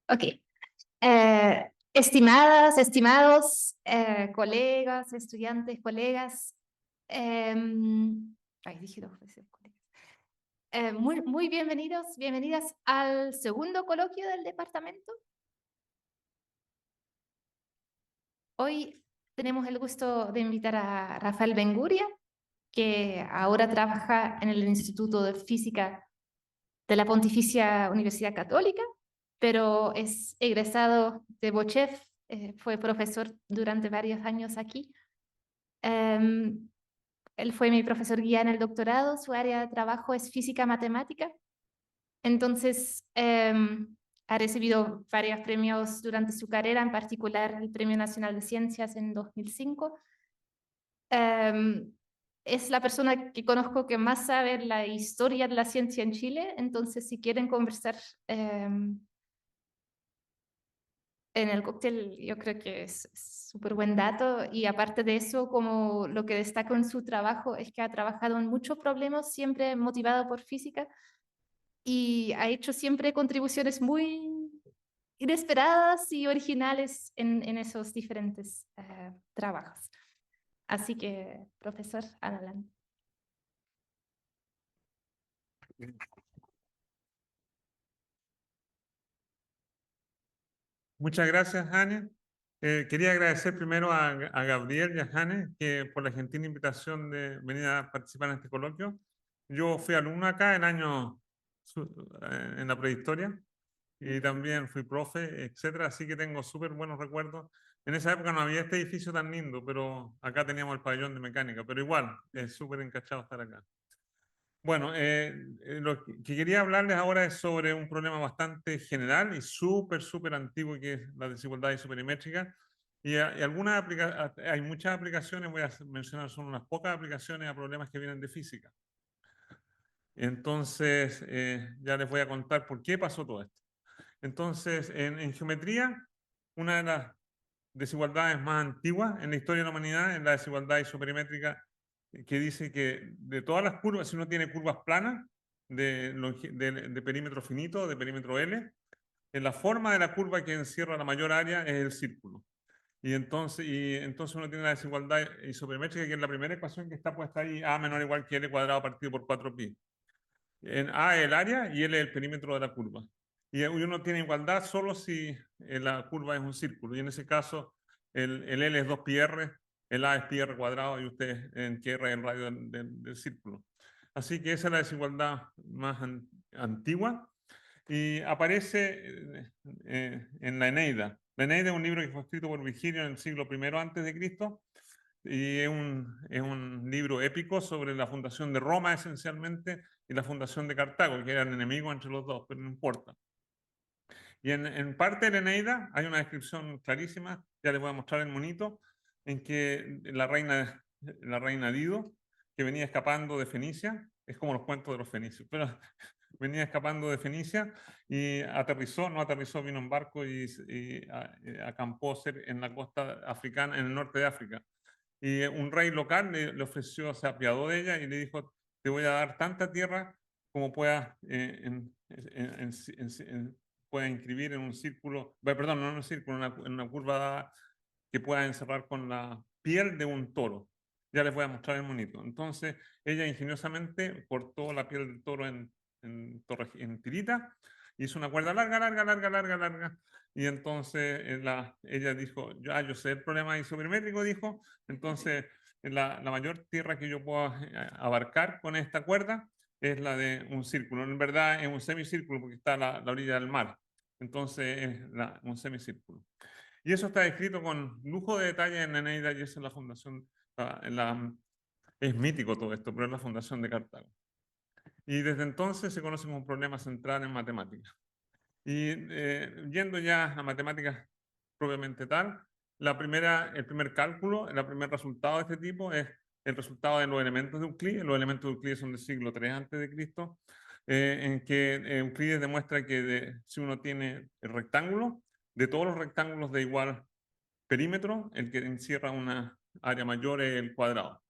Ok. Estimadas, estimados, colegas, estudiantes, colegas, ay, dije dos veces colegas. Muy bienvenidos, bienvenidas al segundo coloquio del departamento. Hoy tenemos el gusto de invitar a Rafael Benguria, que ahora trabaja en el Instituto de Física de la Pontificia Universidad Católica, pero es egresado de BOCHEF, fue profesor durante varios años aquí. Um, Él fue mi profesor guía en el doctorado, su área de trabajo es física matemática, entonces ha recibido varios premios durante su carrera, en particular el Premio Nacional de Ciencias en 2005. Es la persona que conozco que más sabe la historia de la ciencia en Chile, entonces si quieren conversar en el cóctel, yo creo que es súper buen dato, y aparte de eso, como lo que destaco en su trabajo es que ha trabajado en muchos problemas, siempre motivado por física, y ha hecho siempre contribuciones muy inesperadas y originales en esos diferentes trabajos. Así que, profesor, adelante. Muchas gracias, Jane. Quería agradecer primero a Gabriel y a Jane por la gentil invitación de venir a participar en este coloquio. Yo fui alumno acá en la prehistoria y también fui profe, etcétera, así que tengo súper buenos recuerdos. En esa época no había este edificio tan lindo, pero acá teníamos el pabellón de mecánica, pero igual es súper encachado estar acá. Bueno, lo que quería hablarles ahora es sobre un problema bastante general y súper antiguo, que es la desigualdad isoperimétrica. Y hay muchas aplicaciones, voy a mencionar solo unas pocas aplicaciones a problemas que vienen de física. Entonces, ya les voy a contar por qué pasó todo esto. Entonces, en geometría, una de las desigualdades más antiguas en la historia de la humanidad es la desigualdad isoperimétrica, que dice que de todas las curvas, si uno tiene curvas planas de perímetro finito, de perímetro L, en la forma de la curva que encierra la mayor área es el círculo. Y entonces uno tiene la desigualdad isoperimétrica, que es la primera ecuación que está puesta ahí, a menor o igual que L cuadrado partido por 4pi. En A es el área y L es el perímetro de la curva. Y uno tiene igualdad solo si la curva es un círculo. Y en ese caso, el L es 2πr, el A es πr cuadrado y usted en QR es el radio del círculo. Así que esa es la desigualdad más antigua. Y aparece en la Eneida. La Eneida es un libro que fue escrito por Virgilio en el siglo I antes de Cristo. Y es un libro épico sobre la fundación de Roma, esencialmente, y la fundación de Cartago, que eran enemigos entre los dos, pero no importa. Y en parte de la Eneida hay una descripción clarísima, ya les voy a mostrar el monito, en que la reina Dido, que venía escapando de Fenicia, es como los cuentos de los fenicios, pero venía escapando de Fenicia y no aterrizó, vino en barco y acampó en la costa africana, en el norte de África. Y un rey local le ofreció, se apiadó de ella y le dijo: te voy a dar tanta tierra como puedas pueda inscribir en un círculo, perdón, no en un círculo, en una curva dada, que pueda encerrar con la piel de un toro. Ya les voy a mostrar el monito. Entonces, ella ingeniosamente cortó la piel del toro en tirita, hizo una cuerda larga, y entonces ella dijo: yo sé el problema isopermétrico, dijo, entonces la mayor tierra que yo puedo abarcar con esta cuerda es la de un círculo. En verdad es un semicírculo porque está a la orilla del mar. Entonces es un semicírculo. Y eso está escrito con lujo de detalle en Eneida, y esa es la fundación, es mítico todo esto, pero es la fundación de Cartago. Y desde entonces se conoce como un problema central en matemáticas. Y yendo ya a matemáticas propiamente tal, el primer cálculo, el primer resultado de este tipo es el resultado de los elementos de Euclides. Los elementos de Euclides son del siglo III a.C., en que Euclides demuestra que si uno tiene el rectángulo, de todos los rectángulos de igual perímetro, el que encierra una área mayor es el cuadrado.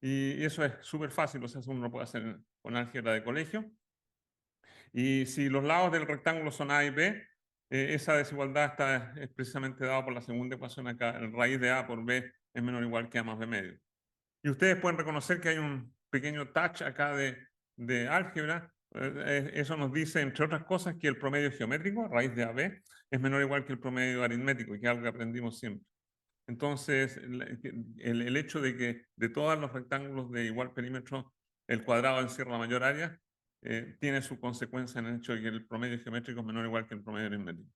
Y eso es súper fácil, o sea, uno lo puede hacer con álgebra de colegio. Y si los lados del rectángulo son A y B, esa desigualdad es precisamente dada por la segunda ecuación acá, el raíz de A por B es menor o igual que A más B medio. Y ustedes pueden reconocer que hay un pequeño touch acá de álgebra. Eso nos dice, entre otras cosas, que el promedio geométrico, raíz de AB, es menor o igual que el promedio aritmético, que es algo que aprendimos siempre. Entonces, el hecho de que de todos los rectángulos de igual perímetro, el cuadrado encierra la mayor área, tiene su consecuencia en el hecho de que el promedio geométrico es menor o igual que el promedio aritmético.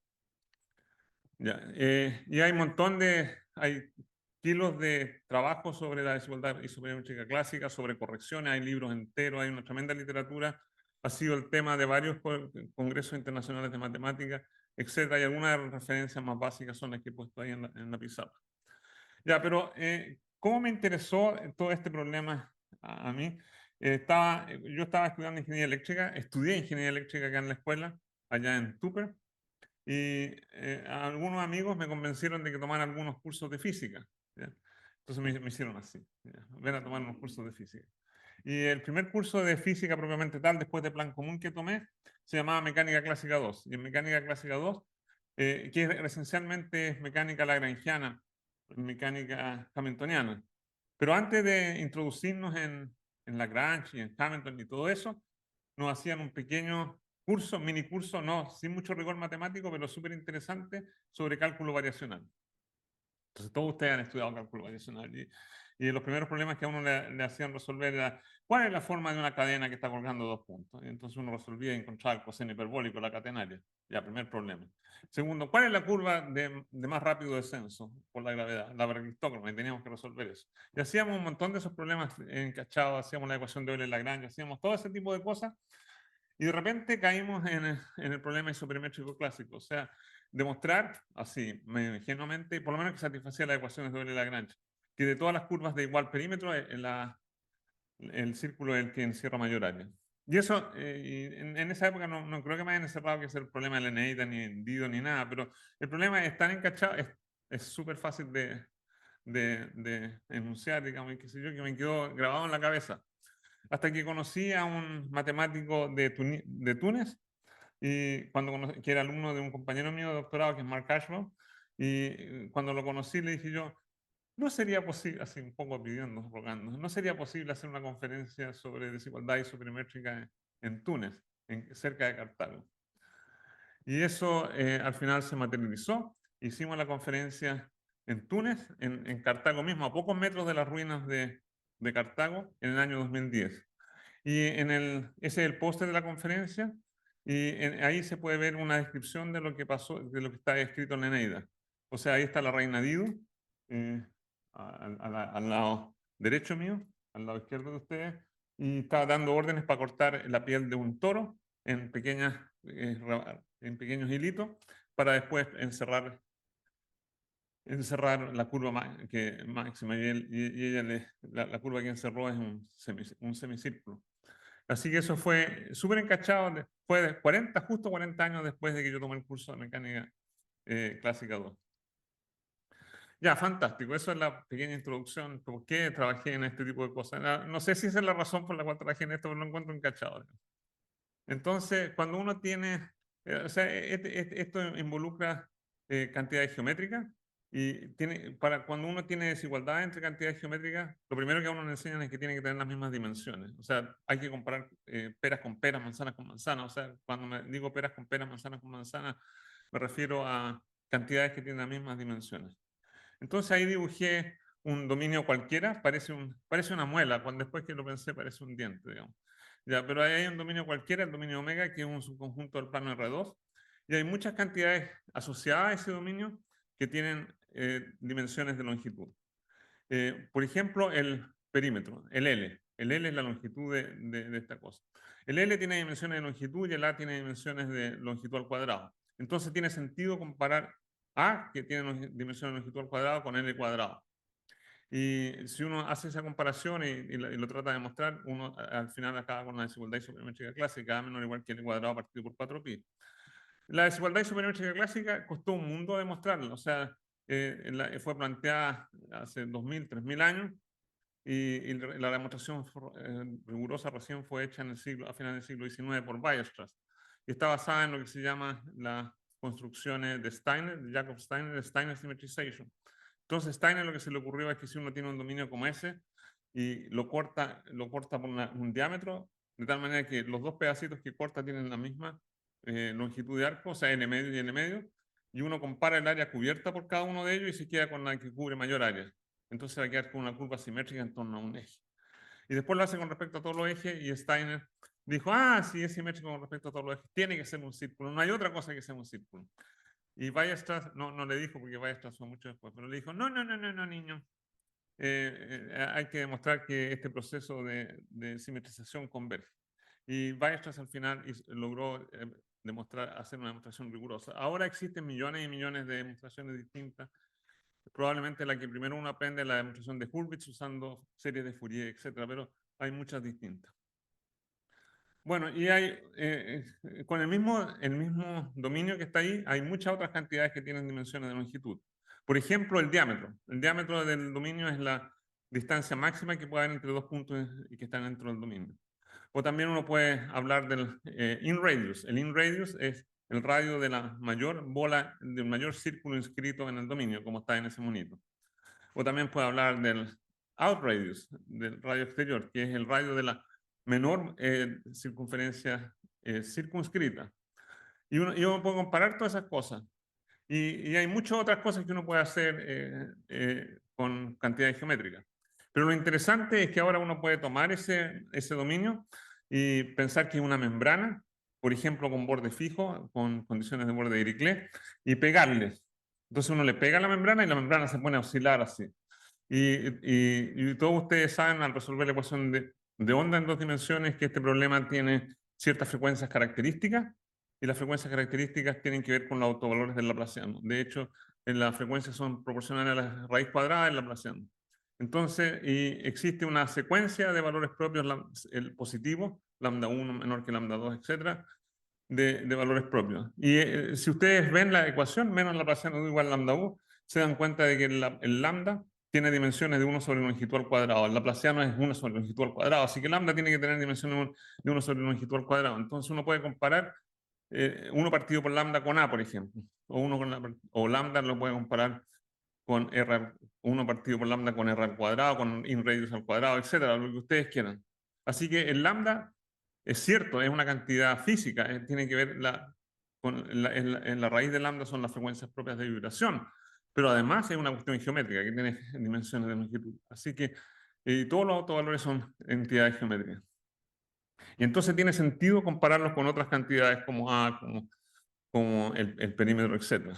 Ya, y hay un montón hay kilos de trabajo sobre la desigualdad isométrica clásica, sobre correcciones, hay libros enteros, hay una tremenda literatura, ha sido el tema de varios congresos internacionales de matemáticas, etcétera, y algunas de las referencias más básicas son las que he puesto ahí en la pizarra. Ya, pero ¿cómo me interesó todo este problema a mí? Yo estaba estudiando ingeniería eléctrica, estudié ingeniería eléctrica acá en la escuela, allá en Tupper, y algunos amigos me convencieron de que tomara algunos cursos de física. ¿Ya? Entonces me hicieron así, ¿ya? Ven a tomar unos cursos de física. Y el primer curso de física propiamente tal, después de plan común que tomé, se llamaba Mecánica Clásica 2. Y en Mecánica Clásica 2, que esencialmente es mecánica lagrangiana, mecánica hamiltoniana. Pero antes de introducirnos en Lagrange y en Hamilton y todo eso, nos hacían un pequeño curso, mini curso, no, sin mucho rigor matemático, pero súper interesante, sobre cálculo variacional. Entonces, todos ustedes han estudiado cálculo variacional. Y los primeros problemas que a uno le hacían resolver era, ¿cuál es la forma de una cadena que está colgando dos puntos? Y entonces uno resolvía y encontraba el coseno hiperbólico, la catenaria. Ya, primer problema. Segundo, ¿cuál es la curva de más rápido descenso por la gravedad? La Bragg-Stockholm, y teníamos que resolver eso. Y hacíamos un montón de esos problemas encachados, hacíamos la ecuación de Euler-Lagrange, hacíamos todo ese tipo de cosas. Y de repente caímos en el problema isoperimétrico clásico, o sea, demostrar, así, ingenuamente, por lo menos que satisfacía las ecuaciones de Euler-Lagrange, que de todas las curvas de igual perímetro, el círculo es el que encierra mayor área. Y eso, en esa época no creo que me hayan encerrado que es el problema de Leneida, ni Dido, ni nada, pero el problema es tan encachado, es súper fácil de enunciar, digamos, y qué sé yo, que me quedó grabado en la cabeza. Hasta que conocí a un matemático de Túnez, que era alumno de un compañero mío de doctorado, que es Mark Ashmore, y cuando lo conocí le dije yo, no sería posible, así un poco pidiendo, rogando, no sería posible hacer una conferencia sobre desigualdad isoprimétrica en Túnez, cerca de Cartago. Y eso al final se materializó. Hicimos la conferencia en Túnez, en Cartago mismo, a pocos metros de las ruinas de Cartago, en el año 2010. Y ese es el póster de la conferencia, y ahí se puede ver una descripción de lo que pasó, de lo que está escrito en la Eneida. O sea, ahí está la reina Dido, al lado derecho mío, al lado izquierdo de ustedes, y estaba dando órdenes para cortar la piel de un toro en en pequeños hilitos, para después encerrar la curva máxima, y ella la curva que encerró es un semicírculo. Así que eso fue súper encachado, fue de 40, justo 40 años después de que yo tomé el curso de mecánica clásica 2. Ya, fantástico. Eso es la pequeña introducción. ¿Por qué trabajé en este tipo de cosas? No sé si esa es la razón por la cual trabajé en esto, pero lo encuentro encachado. Entonces, cuando uno tiene, o sea, esto involucra cantidades geométricas, y cuando uno tiene desigualdad entre cantidades geométricas, lo primero que a uno le enseñan es que tiene que tener las mismas dimensiones. O sea, hay que comparar peras con peras, manzanas con manzanas. O sea, cuando me digo peras con peras, manzanas con manzanas, me refiero a cantidades que tienen las mismas dimensiones. Entonces ahí dibujé un dominio cualquiera, parece una muela, cuando después que lo pensé parece un diente, digamos. Ya, pero ahí hay un dominio cualquiera, el dominio omega, que es un subconjunto del plano R2, y hay muchas cantidades asociadas a ese dominio que tienen dimensiones de longitud. Por ejemplo, el perímetro, el L. El L es la longitud de esta cosa. El L tiene dimensiones de longitud y el A tiene dimensiones de longitud al cuadrado. Entonces tiene sentido comparar A, que tiene dimensiones de longitud al cuadrado, con L cuadrado. Y si uno hace esa comparación y lo trata de mostrar, uno al final acaba con una desigualdad isométrica clásica, A menor o igual que L cuadrado partido por 4pi. La desigualdad isométrica clásica costó un mundo demostrarla. O sea, fue planteada hace 2000, 3000 años, y la demostración rigurosa recién fue hecha a finales del siglo XIX por Weierstrass, y está basada en lo que se llama la construcciones de Steiner, de Jacob Steiner, de Steiner Symmetrization. Entonces, Steiner lo que se le ocurrió es que si uno tiene un dominio como ese y lo corta por un diámetro, de tal manera que los dos pedacitos que corta tienen la misma longitud de arco, o sea, N medio y N medio, y uno compara el área cubierta por cada uno de ellos y se queda con la que cubre mayor área. Entonces va a quedar con una curva simétrica en torno a un eje. Y después lo hace con respecto a todos los ejes y Steiner dijo, si es simétrico con respecto a todos los ejes, tiene que ser un círculo, no hay otra cosa que sea un círculo. Y Weierstrass, no le dijo porque Weierstrass fue mucho después, pero le dijo, no, niño. Hay que demostrar que este proceso de simetrización converge. Y Weierstrass al final logró hacer una demostración rigurosa. Ahora existen millones y millones de demostraciones distintas. Probablemente la que primero uno aprende es la demostración de Hurwitz usando series de Fourier, etc. Pero hay muchas distintas. Bueno, y hay, con el mismo dominio que está ahí, hay muchas otras cantidades que tienen dimensiones de longitud. Por ejemplo, el diámetro. El diámetro del dominio es la distancia máxima que puede haber entre dos puntos y que están dentro del dominio. O también uno puede hablar del in-radius. El in-radius es el radio de la mayor bola, del mayor círculo inscrito en el dominio, como está en ese monito. O también puede hablar del out-radius, del radio exterior, que es el radio de la menor circunferencia circunscrita. Y uno puede comparar todas esas cosas. Y hay muchas otras cosas que uno puede hacer con cantidades geométricas. Pero lo interesante es que ahora uno puede tomar ese dominio y pensar que es una membrana, por ejemplo, con borde fijo, con condiciones de borde de Dirichlet, y pegarle. Entonces uno le pega a la membrana y la membrana se pone a oscilar así. Y todos ustedes saben, al resolver la ecuación de onda en dos dimensiones, que este problema tiene ciertas frecuencias características, y las frecuencias características tienen que ver con los autovalores del laplaciano. De hecho, las frecuencias son proporcionales a la raíz cuadrada del laplaciano. Entonces, existe una secuencia de valores propios, el positivo, lambda 1 menor que lambda 2, etcétera, de valores propios. Y si ustedes ven la ecuación, menos laplaciano u igual lambda u, se dan cuenta de que el lambda tiene dimensiones de 1 sobre longitud al cuadrado. El laplaciano es 1 sobre longitud al cuadrado, así que lambda tiene que tener dimensiones de 1 sobre longitud al cuadrado. Entonces uno puede comparar 1 partido por lambda con A, por ejemplo. O lambda lo puede comparar con R, 1 partido por lambda con R al cuadrado, con in radius al cuadrado, etcétera, lo que ustedes quieran. Así que el lambda es cierto, es una cantidad física, tiene que ver en la raíz de lambda son las frecuencias propias de vibración, pero además es una cuestión geométrica que tiene dimensiones de longitud. Así que todos los autovalores son entidades geométricas. Y entonces tiene sentido compararlos con otras cantidades como A, como el perímetro, etc.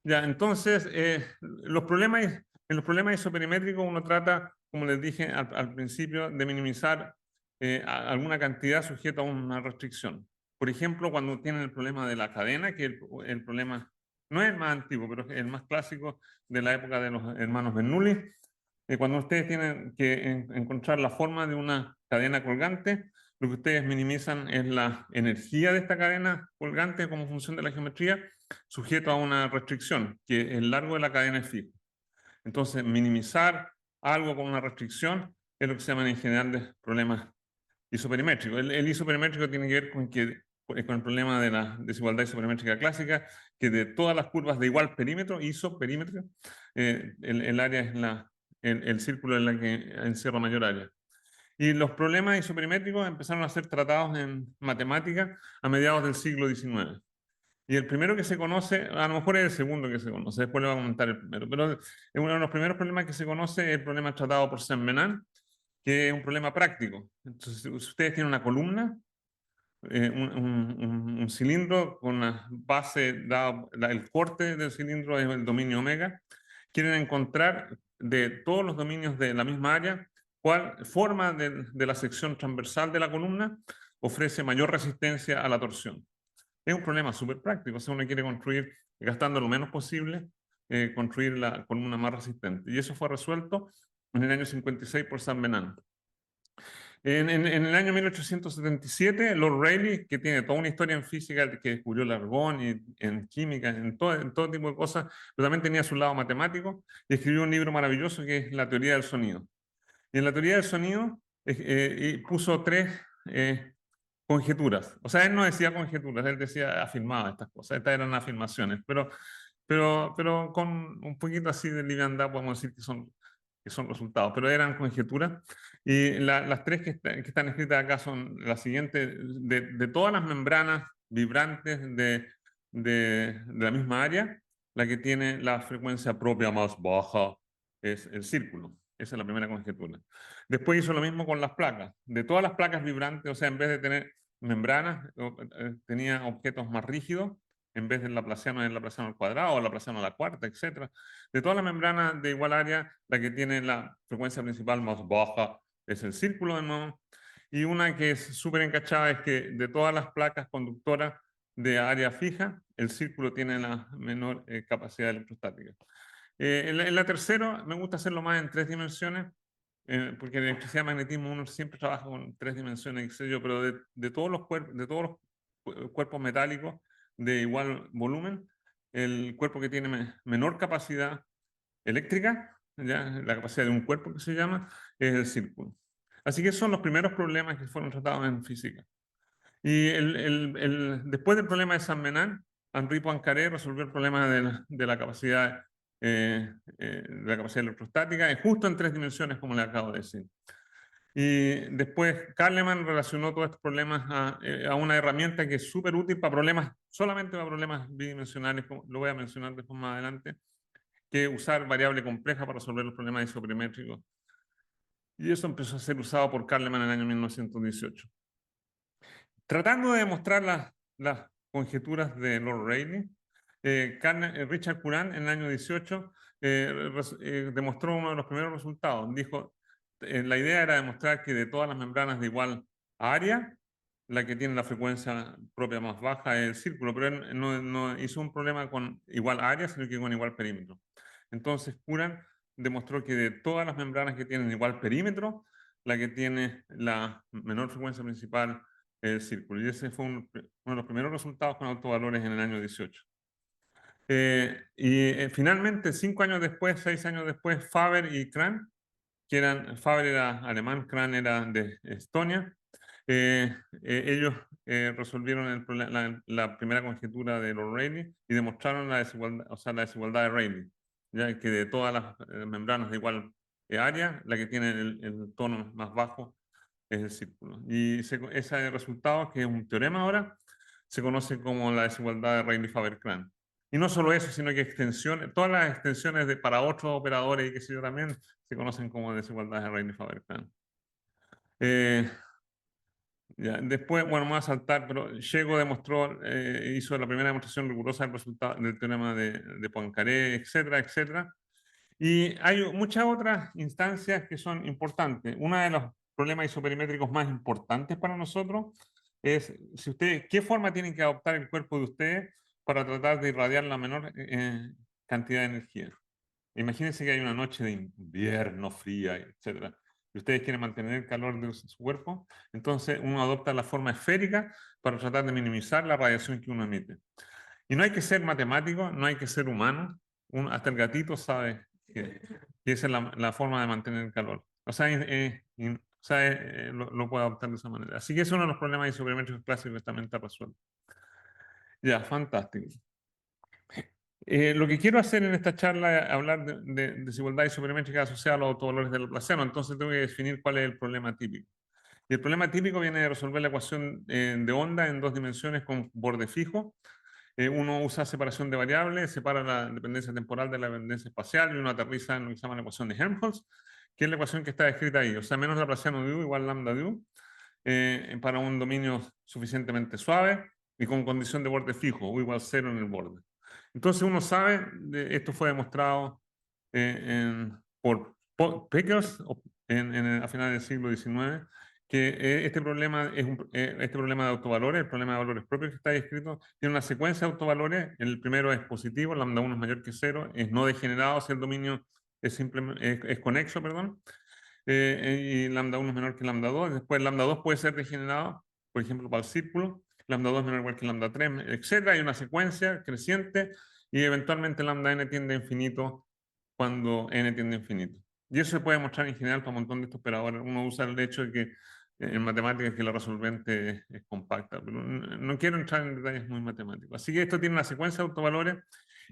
Ya, entonces, en los problemas isoperimétricos uno trata, como les dije al principio, de minimizar alguna cantidad sujeta a una restricción. Por ejemplo, cuando tienen el problema de la cadena, que el problema no es el más antiguo, pero es el más clásico de la época de los hermanos Bernoulli, cuando ustedes tienen que encontrar la forma de una cadena colgante, lo que ustedes minimizan es la energía de esta cadena colgante como función de la geometría, sujeto a una restricción, que el largo de la cadena es fijo. Entonces, minimizar algo con una restricción es lo que se llaman en general problemas isoperimétricos. El isoperimétrico tiene que ver con el problema de la desigualdad isoperimétrica clásica, que de todas las curvas de igual perímetro, isoperímetro, el área es el círculo en la que encierra mayor área. Y los problemas isoperimétricos empezaron a ser tratados en matemática a mediados del siglo XIX. Y el primero que se conoce, a lo mejor es el segundo que se conoce, después le voy a comentar el primero, pero uno de los primeros problemas que se conoce es el problema tratado por Saint-Venant, que es un problema práctico. Entonces, si ustedes tienen una columna, un cilindro con una base, el corte del cilindro es el dominio omega, quieren encontrar de todos los dominios de la misma área, cuál forma de la sección transversal de la columna ofrece mayor resistencia a la torsión. Es un problema súper práctico, o sea, uno quiere construir, gastando lo menos posible, construir la columna más resistente. Y eso fue resuelto en el año 56 por Saint-Venant. En el año 1877, Lord Rayleigh, que tiene toda una historia en física, que descubrió el argón y en química, en todo tipo de cosas, pero también tenía su lado matemático, y escribió un libro maravilloso que es La teoría del sonido. Y en la teoría del sonido puso tres conjeturas. O sea, él no decía conjeturas, él decía, afirmaba estas cosas. Estas eran afirmaciones, pero con un poquito así de liviandad podemos decir que son resultados, pero eran conjeturas. Y las tres que están escritas acá son las siguientes: de todas las membranas vibrantes de la misma área, la que tiene la frecuencia propia más baja es el círculo. Esa es la primera conjetura. Después hizo lo mismo con las placas. De todas las placas vibrantes, o sea, en vez de tener membranas, tenía objetos más rígidos, en vez del laplaciano al cuadrado, o laplaciano a la cuarta, etc. De todas las membranas de igual área, la que tiene la frecuencia principal más baja es el círculo de nuevo. Y una que es súper encachada es que de todas las placas conductoras de área fija, el círculo tiene la menor capacidad electrostática. En la tercera me gusta hacerlo más en 3 dimensiones, porque en electricidad y magnetismo uno siempre trabaja con 3 dimensiones, qué sé yo, pero de todos los cuerpos metálicos de igual volumen, el cuerpo que tiene menor capacidad eléctrica, ¿ya? La capacidad de un cuerpo que se llama, es el círculo. Así que esos son los primeros problemas que fueron tratados en física. Y después del problema de San Menán, Henri Poincaré resolvió el problema de la capacidad electrostática, justo en 3 dimensiones, como le acabo de decir. Y después Kahneman relacionó todos estos problemas a una herramienta que es súper útil para problemas, solamente para problemas bidimensionales, como lo voy a mencionar después más adelante, que es usar variable compleja para resolver los problemas isoperimétricos. Y eso empezó a ser usado por Kahneman en el año 1918. Tratando de demostrar las conjeturas de Lord Rayleigh, Richard Curran en el año 18 demostró uno de los primeros resultados. Dijo, la idea era demostrar que de todas las membranas de igual área, la que tiene la frecuencia propia más baja es el círculo, pero él no hizo un problema con igual área, sino que con igual perímetro. Entonces Curran demostró que de todas las membranas que tienen igual perímetro, la que tiene la menor frecuencia principal es el círculo. Y ese fue uno de los primeros resultados con autovalores en el año 18. Finalmente, 5 años después, 6 años después, Faber y Kran, Faber era alemán, Kran era de Estonia, ellos resolvieron la primera conjetura de Lord Rayleigh y demostraron la desigualdad, o sea, la desigualdad de Rayleigh, ya que de todas las membranas de igual área, la que tiene el tono más bajo es el círculo. Y ese resultado, que es un teorema ahora, se conoce como la desigualdad de Rayleigh-Faber-Kran. Y no solo eso, sino que todas las extensiones para otros operadores y qué sé yo también se conocen como desigualdades de Rayleigh-Faber-Kran. Ya, después, bueno, me voy a saltar, pero Shego demostró, hizo la primera demostración rigurosa del resultado del teorema de Poincaré, etcétera, etcétera. Y hay muchas otras instancias que son importantes. Uno de los problemas isoperimétricos más importantes para nosotros es qué forma tienen que adoptar el cuerpo de ustedes para tratar de irradiar la menor cantidad de energía. Imagínense que hay una noche de invierno fría, etcétera, y ustedes quieren mantener el calor de su cuerpo, entonces uno adopta la forma esférica para tratar de minimizar la radiación que uno emite. Y no hay que ser matemático, no hay que ser humano, hasta el gatito sabe que esa es la forma de mantener el calor. O sea, lo puede adoptar de esa manera. Así que es uno de los problemas isoperimétricos clásicos que también está resuelto. Ya, fantástico. Lo que quiero hacer en esta charla es hablar de desigualdad isoperimétrica asociada a los autovalores del Laplaciano, entonces tengo que definir cuál es el problema típico. Y el problema típico viene de resolver la ecuación de onda en 2 dimensiones con borde fijo. Uno usa separación de variables, separa la dependencia temporal de la dependencia espacial y uno aterriza en lo que se llama la ecuación de Helmholtz, que es la ecuación que está escrita ahí, o sea, menos Laplaciano de U igual lambda de U, para un dominio suficientemente suave y con condición de borde fijo, U igual 0 en el borde. Entonces uno sabe, esto fue demostrado por Peckers a finales del siglo XIX, que este problema este problema de autovalores, el problema de valores propios que está ahí escrito, tiene una secuencia de autovalores. El primero es positivo, lambda 1 es mayor que 0, es no degenerado si el dominio es conexo, perdón, y lambda 1 es menor que lambda 2. Después lambda 2 puede ser degenerado, por ejemplo, para el círculo, lambda 2 es menor o igual que lambda 3, etc. Hay una secuencia creciente y eventualmente lambda n tiende a infinito cuando n tiende a infinito. Y eso se puede mostrar en general para un montón de estos operadores. Uno usa el hecho de que en matemáticas que la resolvente es compacta, pero no quiero entrar en detalles muy matemáticos. Así que esto tiene una secuencia de autovalores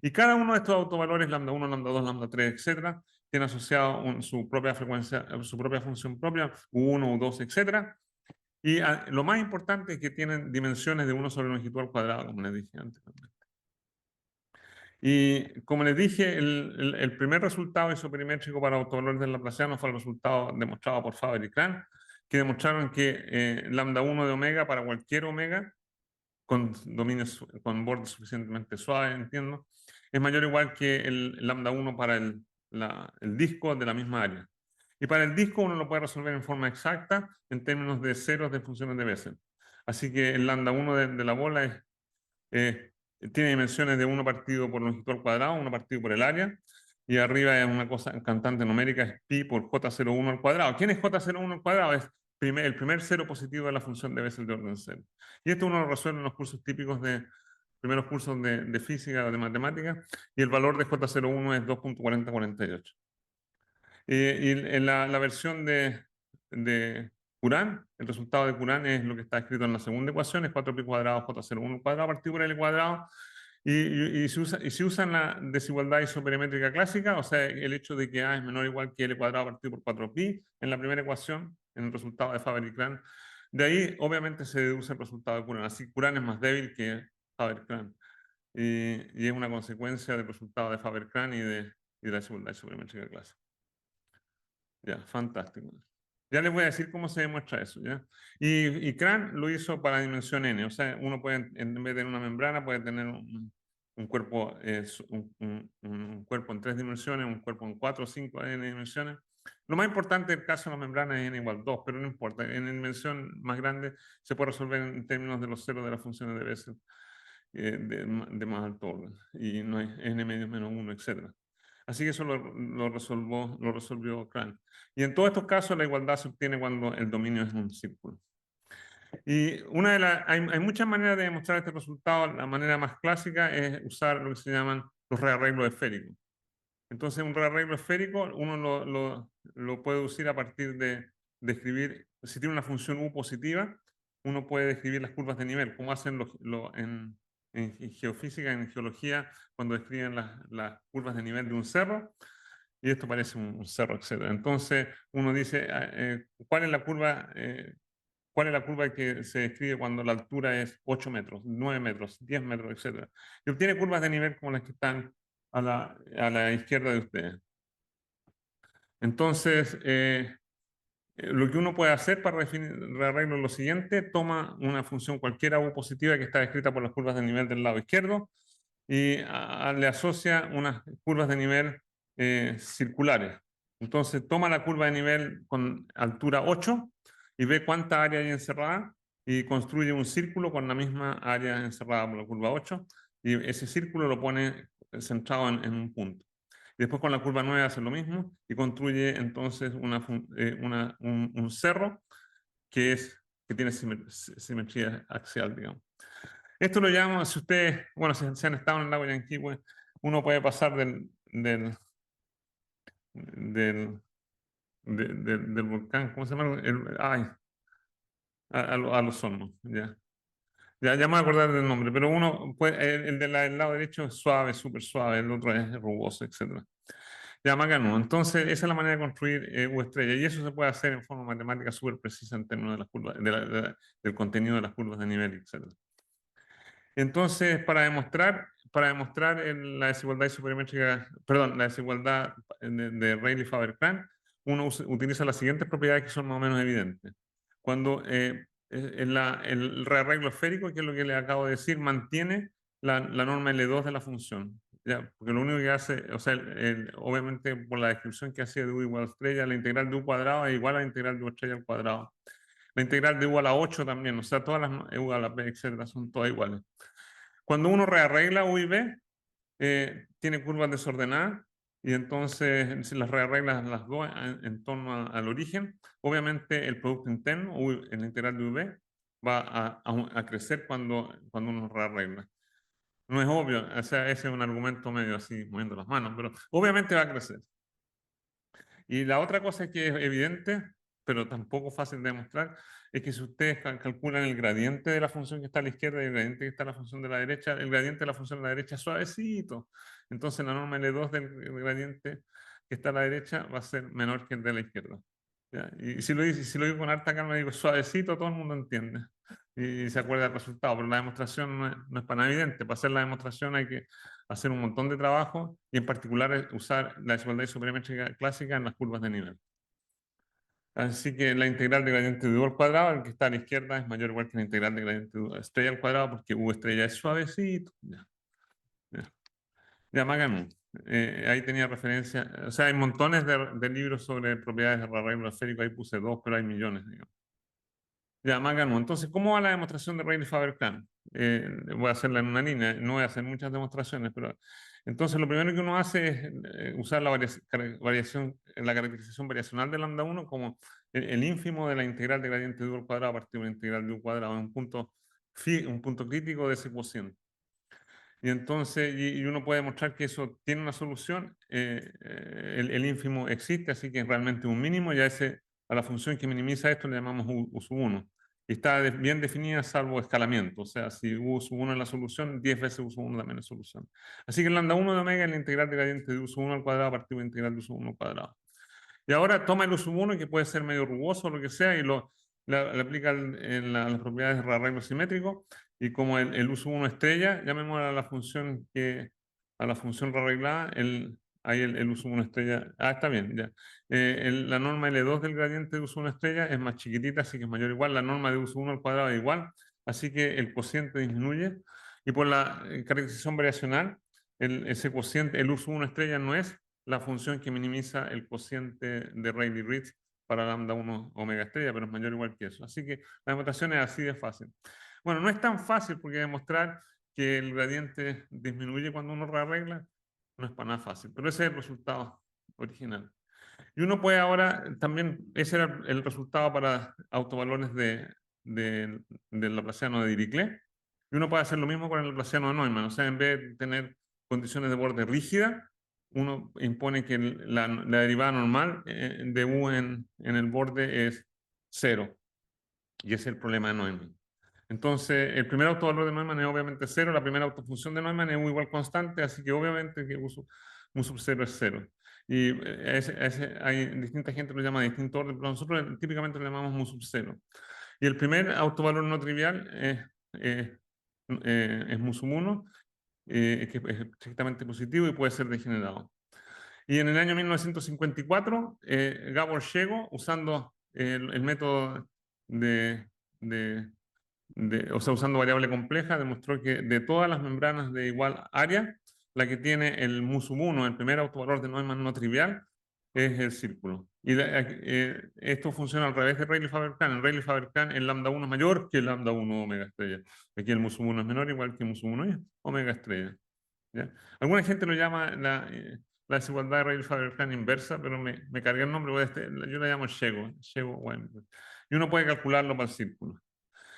y cada uno de estos autovalores, lambda 1, lambda 2, lambda 3, etcétera, tiene asociado su propia frecuencia, su propia función propia, U1, U2, etcétera. Y lo más importante es que tienen dimensiones de 1 sobre longitud al cuadrado, como les dije antes. Y como les dije, el primer resultado isoperimétrico para autovalores del Laplaciano fue el resultado demostrado por Faber y Cran, que demostraron que lambda 1 de omega para cualquier omega con con bordes suficientemente suaves, entiendo, es mayor o igual que el lambda 1 para el disco de la misma área. Y para el disco uno lo puede resolver en forma exacta en términos de ceros de funciones de Bessel. Así que el lambda 1 de la bola tiene dimensiones de 1 partido por longitud al cuadrado, 1 partido por el área, y arriba es una cosa cantante numérica, es pi por j01 al cuadrado. ¿Quién es j01 al cuadrado? Es el primer cero positivo de la función de Bessel de orden 0. Y esto uno lo resuelve en los cursos típicos de primeros cursos de física o de matemáticas, y el valor de j01 es 2.4048. Y en la versión de Curán, el resultado de Curán es lo que está escrito en la segunda ecuación, es 4pi cuadrado j01 cuadrado partido por L cuadrado, y se usa la desigualdad isoperimétrica clásica, o sea, el hecho de que A es menor o igual que L cuadrado partido por 4pi en la primera ecuación, en el resultado de Faber y Cran. De ahí, obviamente, se deduce el resultado de Curán. Así, Curán es más débil que Faber y Cran. Y es una consecuencia del resultado de Faber y Cran y de la desigualdad isoperimétrica clásica. Ya, fantástico. Ya les voy a decir cómo se demuestra eso, ¿ya? Y Cran lo hizo para dimensión n, o sea, uno puede, en vez de tener una membrana, puede tener un cuerpo, un cuerpo en 3 dimensiones, un cuerpo en 4 o 5 n dimensiones. Lo más importante del caso de la membrana es n igual 2, pero no importa, en dimensión más grande se puede resolver en términos de los ceros de las funciones de Bessel de más alto orden, y no hay n medio menos 1, etc. Así que eso lo resolvió Cran. Y en todos estos casos la igualdad se obtiene cuando el dominio es un círculo. Y hay muchas maneras de demostrar este resultado. La manera más clásica es usar lo que se llaman los rearreglos esféricos. Entonces, un rearreglo esférico uno lo puede deducir a partir de escribir, si tiene una función u positiva, uno puede describir las curvas de nivel, como hacen en geofísica, en geología, cuando describen las curvas de nivel de un cerro, y esto parece un cerro, etc. Entonces, uno dice, ¿cuál es la curva? ¿Cuál es la curva que se describe cuando la altura es 8 metros, 9 metros, 10 metros, etcétera? Y obtiene curvas de nivel como las que están a la izquierda de ustedes. Entonces, lo que uno puede hacer para rearreglo es lo siguiente: toma una función cualquiera u positiva que está descrita por las curvas de nivel del lado izquierdo y le asocia unas curvas de nivel circulares. Entonces, toma la curva de nivel con altura 8 y ve cuánta área hay encerrada y construye un círculo con la misma área encerrada por la curva 8, y ese círculo lo pone centrado en un punto. Y después con la curva 9 hace lo mismo y construye entonces un cerro que tiene simetría axial, digamos. Esto lo llamamos, si ustedes, bueno, si han estado en el lago Yanquihue, uno puede pasar del volcán, ¿cómo se llama? A los hornos, ya. Ya me voy a acordar del nombre, pero uno puede, el del lado derecho es suave, súper suave, el otro es rugoso, etc. Ya, Macano. Entonces, esa es la manera de construir U estrella, y eso se puede hacer en forma matemática súper precisa en términos de las curvas, del contenido de las curvas de nivel, etc. Entonces, para demostrar la desigualdad isoperimétrica, perdón, la desigualdad de Rayleigh-Faber-Cran, uno utiliza las siguientes propiedades que son más o menos evidentes. Cuando el rearreglo esférico, que es lo que les acabo de decir, mantiene la norma L2 de la función. ¿Ya? Porque lo único que hace, o sea, obviamente por la descripción que hacía de U igual a estrella, la integral de U cuadrado es igual a la integral de U estrella al cuadrado. La integral de U a la 8 también, o sea, todas las U a la B, etcétera, son todas iguales. Cuando uno rearregla U y B, tiene curvas desordenadas, y entonces si las rearreglas las dos en torno al origen, obviamente el producto interno, en la integral de UV, va a crecer cuando uno rearregla. No es obvio, o sea, ese es un argumento medio así, moviendo las manos, pero obviamente va a crecer. Y la otra cosa que es evidente pero tampoco fácil de demostrar, es que si ustedes calculan el gradiente de la función que está a la izquierda y el gradiente que está a la función de la derecha, el gradiente de la función de la derecha es suavecito. Entonces la norma L2 del gradiente que está a la derecha va a ser menor que el de la izquierda. ¿Ya? Y si lo digo con harta calma, digo suavecito, todo el mundo entiende. Y se acuerda del resultado, pero la demostración no es para nada evidente. Para hacer la demostración hay que hacer un montón de trabajo y en particular usar la desigualdad isométrica clásica en las curvas de nivel. Así que la integral de gradiente de U al cuadrado, el que está a la izquierda, es mayor o igual que la integral de gradiente de U estrella al cuadrado, porque U estrella es suavecito. Ya Maganú. Ahí tenía referencia. O sea, hay montones de libros sobre propiedades de arreglo esférico. Ahí puse 2, pero hay millones, digamos. Ya, Maganú. Entonces, ¿cómo va la demostración de Rayleigh-Faber-Cahn? Voy a hacerla en una línea. No voy a hacer muchas demostraciones, pero... Entonces, lo primero que uno hace es usar la variación, la caracterización variacional de lambda 1 como el ínfimo de la integral de gradiente de U al cuadrado a partir de una integral de U cuadrado, un punto crítico de ese cociente. Y entonces, y uno puede demostrar que eso tiene una solución, el ínfimo existe, así que es realmente un mínimo, y a la función que minimiza esto le llamamos U sub 1. Y está bien definida salvo escalamiento, o sea, si U sub 1 es la solución, 10 veces U sub 1 también es solución. Así que el lambda 1 de omega es la integral de gradiente de U sub 1 al cuadrado a partir de la integral de U sub 1 al cuadrado. Y ahora toma el U sub 1, que puede ser medio rugoso o lo que sea, y le aplica en las propiedades de arreglo simétrico, y como el U sub 1 estrella, llamémosla a la función rearreglada, ahí el U sub 1 estrella, está bien, ya. La norma L2 del gradiente de U sub 1 estrella es más chiquitita, así que es mayor o igual, la norma de U sub 1 al cuadrado es igual, así que el cociente disminuye, y por la caracterización variacional, ese cociente, el U sub 1 estrella no es la función que minimiza el cociente de Rayleigh-Ritz para lambda 1 omega estrella, pero es mayor o igual que eso. Así que la demostración es así de fácil. Bueno, no es tan fácil porque demostrar que el gradiente disminuye cuando uno rearregla no es para nada fácil, pero ese es el resultado original. Y uno puede ahora, también, ese era el resultado para autovalores del laplaciano de Dirichlet, y uno puede hacer lo mismo con el laplaciano de Neumann, o sea, en vez de tener condiciones de borde rígidas, uno impone que la derivada normal de U en el borde es 0, y ese es el problema de Neumann. Entonces, el primer autovalor de Neumann es obviamente 0, la primera autofunción de Neumann es U igual constante, así que obviamente que U sub 0 es 0. Y hay distinta gente que lo llama de distinto orden, pero nosotros típicamente lo llamamos mu sub 0. Y el primer autovalor no trivial es mu sub 1, que es estrictamente positivo y puede ser degenerado. Y en el año 1954, Gabor Szego, usando el método o sea, usando variable compleja, demostró que de todas las membranas de igual área, la que tiene el mu sub 1, el primer autovalor de Neumann no trivial, es el círculo. Y esto funciona al revés de Rayleigh-Faber-Cahn. En Rayleigh-Faber-Cahn el lambda 1 es mayor que el lambda 1 omega estrella. Aquí el mu sub 1 es menor, igual que el mu sub 1 omega estrella. ¿Ya? Alguna gente lo llama la desigualdad de Rayleigh-Faber-Cahn inversa, pero me cargué el nombre, yo la llamo Szego-Weinberg. Y uno puede calcularlo para el círculo.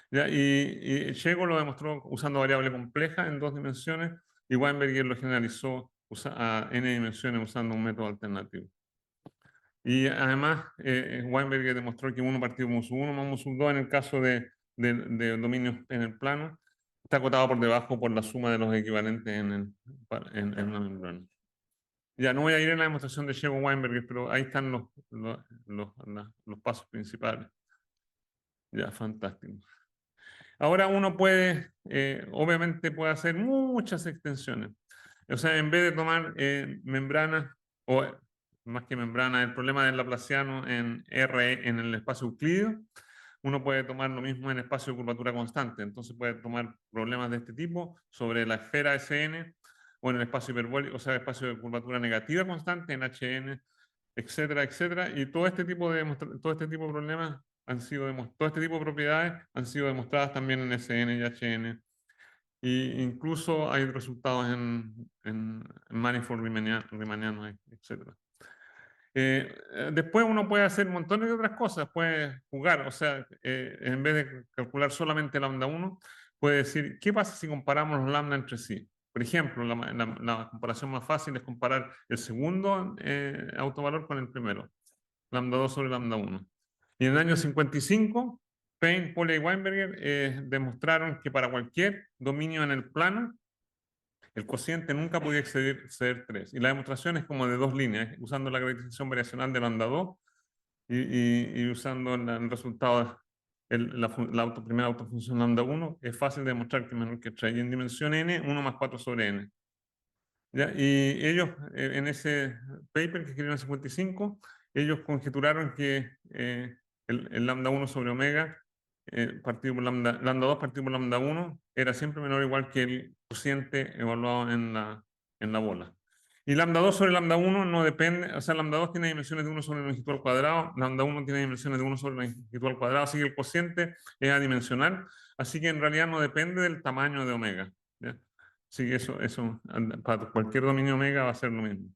¿Ya? Y Szego lo demostró usando variable compleja en 2 dimensiones, y Weinberger lo generalizó a n dimensiones usando un método alternativo. Y además, Weinberger demostró que 1 partido mu sub 1 más mu sub 2 en el caso de dominios en el plano está acotado por debajo por la suma de los equivalentes en una membrana. Ya no voy a ir en la demostración de Szego-Weinberger, pero ahí están los pasos principales. Ya, fantástico. Ahora uno puede, obviamente puede hacer muchas extensiones. O sea, en vez de tomar membranas, o más que membranas, el problema del laplaciano en R en el espacio euclídeo, uno puede tomar lo mismo en espacio de curvatura constante. Entonces puede tomar problemas de este tipo sobre la esfera SN o en el espacio hiperbólico, o sea, el espacio de curvatura negativa constante en HN, etcétera, etcétera. Y todo este tipo de problemas todo este tipo de propiedades han sido demostradas también en SN y HN. Y incluso hay resultados en manifold riemannianos, etc. Después uno puede hacer montones de otras cosas, puede jugar, o sea, en vez de calcular solamente lambda 1, puede decir, ¿qué pasa si comparamos los lambda entre sí? Por ejemplo, la comparación más fácil es comparar el segundo autovalor con el primero, lambda 2 sobre lambda 1. Y en el año 55, Payne, Polya y Weinberger demostraron que para cualquier dominio en el plano, el cociente nunca podía exceder 3. Y la demostración es como de 2 líneas, usando la gravitación variacional de lambda 2 y usando el resultado, la primera autofunción lambda 1, es fácil de demostrar que es menor que 3. Y en dimensión n, 1 más 4 sobre n. ¿Ya? Y ellos, en ese paper que escribieron en 55, ellos conjeturaron que el lambda 1 sobre omega partido por lambda 2 partido por lambda 1 era siempre menor o igual que el cociente evaluado en la bola. Y lambda 2 sobre lambda 1 no depende, o sea, lambda 2 tiene dimensiones de 1 sobre la longitud al cuadrado, lambda 1 tiene dimensiones de 1 sobre la longitud al cuadrado, así que el cociente es adimensional, así que en realidad no depende del tamaño de omega. ¿Ya? Así que eso para cualquier dominio omega va a ser lo mismo.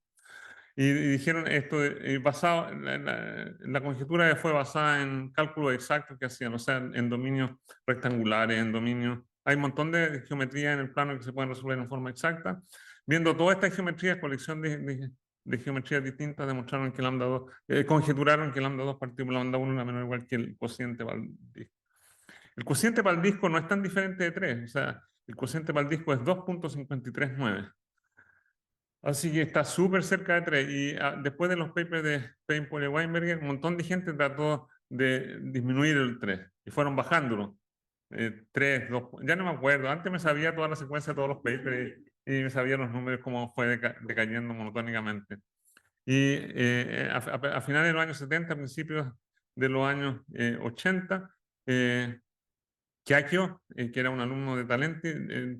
Y dijeron esto, basado, la conjetura fue basada en cálculos exactos que hacían, o sea, en dominios rectangulares, en dominios. Hay un montón de geometrías en el plano que se pueden resolver en forma exacta. Viendo todas estas geometrías, colección de geometrías distintas, demostraron que lambda 2, conjeturaron que lambda 2 partido por lambda 1 era menor o igual que el cociente para el disco. El cociente para el disco no es tan diferente de 3, o sea, el cociente para el disco es 2.539. Así que está súper cerca de 3. Y después de los papers de Payne, Polya y Weinberger, un montón de gente trató de disminuir el 3 y fueron bajándolo. 3, 2, ya no me acuerdo. Antes me sabía toda la secuencia de todos los papers y me sabía los números, cómo fue decayendo monotónicamente. Y a finales de los años 70, a principios de los años 80, Chiacchio, que era un alumno de Talenti,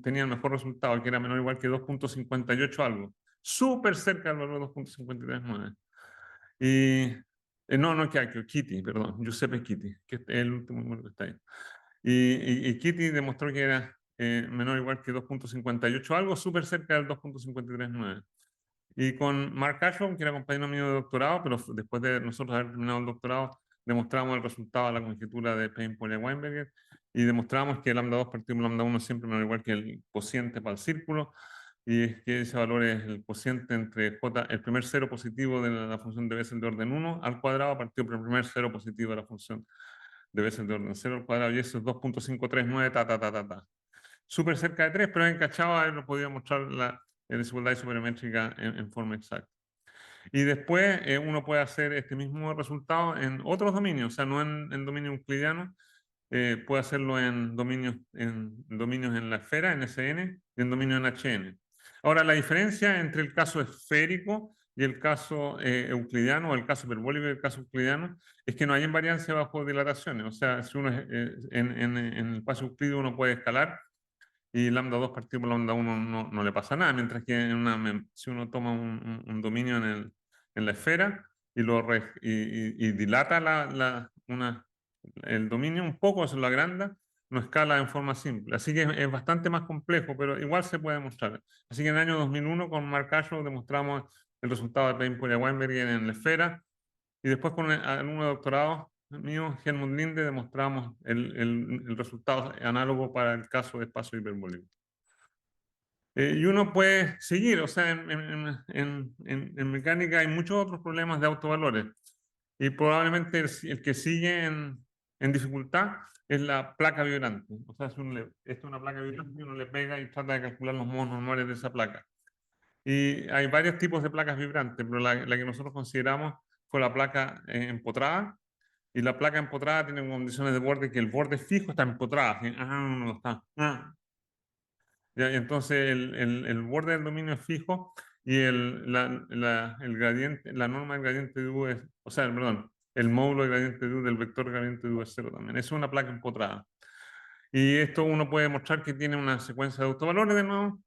tenía el mejor resultado, que era menor o igual que 2.58 algo. Súper cerca del valor de 2.539. Y, no Chiacchio, Kitty, perdón, Giuseppe Kitty, que es el último número que está ahí. Y Kitty demostró que era menor o igual que 2.58 algo, súper cerca del 2.539. Y con Mark Ashton, que era compañero mío de doctorado, pero después de nosotros haber terminado el doctorado, demostramos el resultado de la conjetura de Payne, Polya y Weinberger y demostramos que lambda 2 partido por lambda 1 siempre menor o igual que el cociente para el círculo, y es que ese valor es el cociente entre j, el primer cero positivo de la función de Bessel de orden 1 al cuadrado partido por el primer cero positivo de la función de Bessel de orden 0 al cuadrado, y eso es 2.539 súper cerca de 3, pero en Cachava no podía mostrar la desigualdad isoperométrica en forma exacta. Y después uno puede hacer este mismo resultado en otros dominios, o sea, no en dominio euclidiano, puede hacerlo en dominios en la esfera, en SN, y en dominio en HN. Ahora, la diferencia entre el caso esférico y el caso euclidiano, o el caso hiperbólico y el caso euclidiano, es que no hay invariancia bajo dilataciones. O sea, si uno en el espacio euclídeo uno puede escalar y lambda 2 partido por lambda 1 no le pasa nada, mientras que si uno toma un dominio en la esfera y dilata el dominio un poco, se lo agranda, no escala en forma simple. Así que es bastante más complejo, pero igual se puede demostrar. Así que en el año 2001 con Mark Ashlow demostramos el resultado de Payne, Polya y Weinberger en la esfera, y después con el alumno de doctorado mío, Helmut Linde, demostramos el resultado análogo para el caso de espacio hiperbólico. Y uno puede seguir, o sea, en mecánica hay muchos otros problemas de autovalores, y probablemente el que sigue en dificultad es la placa vibrante. O sea, esto es una placa vibrante y uno le pega y trata de calcular los modos normales de esa placa. Y hay varios tipos de placas vibrantes, pero la que nosotros consideramos fue la placa empotrada. Y la placa empotrada tiene condiciones de borde que el borde fijo está empotrado. ¿Sí? No está. Y entonces el borde del dominio es fijo y el gradiente, la norma del gradiente de U es, o sea, perdón, el módulo del gradiente de U del vector gradiente de U es 0 también. Es una placa empotrada. Y esto uno puede mostrar que tiene una secuencia de autovalores de nuevo.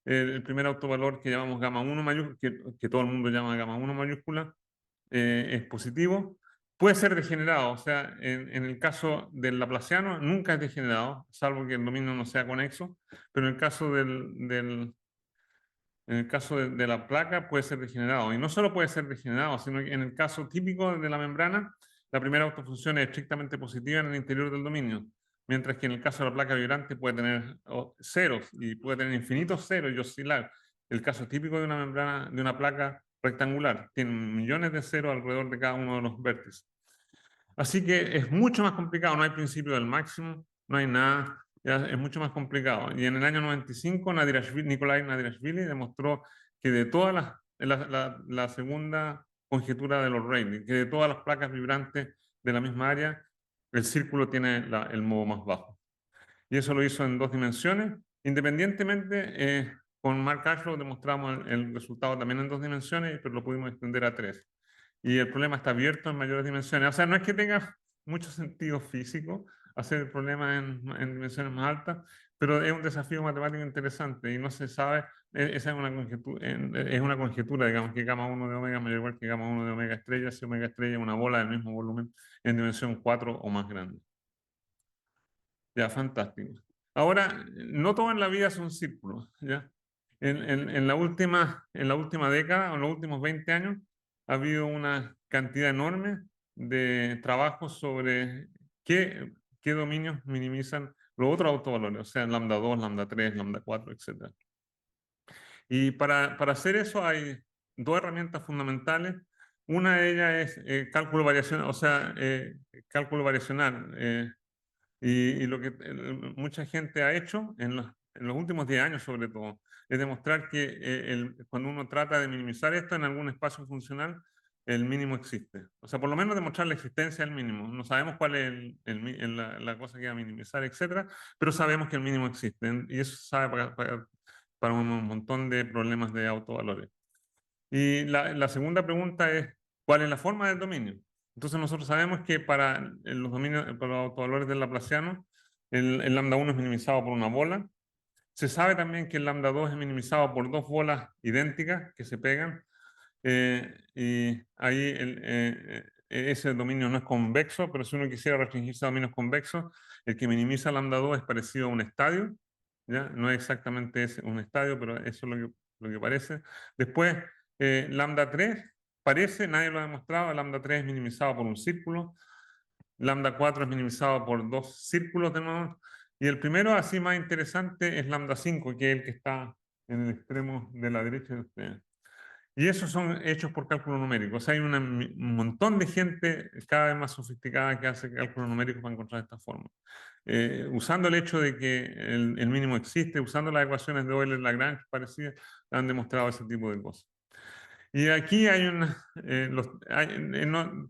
El primer autovalor que llamamos gamma 1 mayúscula, que todo el mundo llama gamma 1 mayúscula, es positivo. Puede ser degenerado, o sea, en el caso del laplaciano nunca es degenerado, salvo que el dominio no sea conexo, pero en el caso en el caso de la placa puede ser degenerado. Y no solo puede ser degenerado, sino que en el caso típico de la membrana, la primera autofunción es estrictamente positiva en el interior del dominio, mientras que en el caso de la placa vibrante puede tener ceros y puede tener infinitos ceros y oscilar. El caso típico de una membrana, de una placa rectangular, tiene millones de ceros alrededor de cada uno de los vértices. Así que es mucho más complicado, no hay principio del máximo, no hay nada, ya es mucho más complicado. Y en el año 95, Nikolai Nadirashvili demostró que de todas la segunda conjetura de los Rayleigh, que de todas las placas vibrantes de la misma área, el círculo tiene el modo más bajo. Y eso lo hizo en 2 dimensiones. Independientemente, con Mark Ashlow demostramos el resultado también en 2 dimensiones, pero lo pudimos extender a 3. Y el problema está abierto en mayores dimensiones. O sea, no es que tenga mucho sentido físico hacer el problema en dimensiones más altas, pero es un desafío matemático interesante y no se sabe, esa es una conjetura, digamos, que gamma 1 de omega mayor o igual que gamma 1 de omega estrella, si omega estrella es una bola del mismo volumen en dimensión 4 o más grande. Ya, fantástico. Ahora, no todo en la vida son círculos, ¿ya? En la última década, o en los últimos 20 años, ha habido una cantidad enorme de trabajos sobre qué dominios minimizan los otros autovalores, o sea, lambda 2, lambda 3, lambda 4, etc. Y para hacer eso hay 2 herramientas fundamentales. Una de ellas es cálculo variacional, o sea, cálculo variacional. Y lo que mucha gente ha hecho en los últimos 10 años sobre todo, es demostrar que cuando uno trata de minimizar esto en algún espacio funcional, el mínimo existe. O sea, por lo menos demostrar la existencia del mínimo. No sabemos cuál es la cosa que va a minimizar, etcétera, pero sabemos que el mínimo existe. Y eso se sabe para un montón de problemas de autovalores. Y la segunda pregunta es, ¿cuál es la forma del dominio? Entonces nosotros sabemos que para los dominios, para los autovalores del laplaciano, el lambda 1 es minimizado por una bola. Se sabe también que el lambda 2 es minimizado por 2 bolas idénticas que se pegan. Y ahí ese dominio no es convexo, pero si uno quisiera restringirse a dominios convexos, el que minimiza lambda 2 es parecido a un estadio. ¿Ya? No es exactamente un estadio, pero eso es lo que parece. Después, lambda 3 parece, nadie lo ha demostrado, lambda 3 es minimizado por un círculo, lambda 4 es minimizado por 2 círculos de nuevo, y el primero, así más interesante, es lambda 5, que es el que está en el extremo de la derecha de ustedes. Y esos son hechos por cálculo numérico. O sea, hay un montón de gente cada vez más sofisticada que hace cálculos numéricos para encontrar esta forma. Usando el hecho de que el mínimo existe, usando las ecuaciones de Euler-Lagrange parecidas, han demostrado ese tipo de cosas. Y aquí hay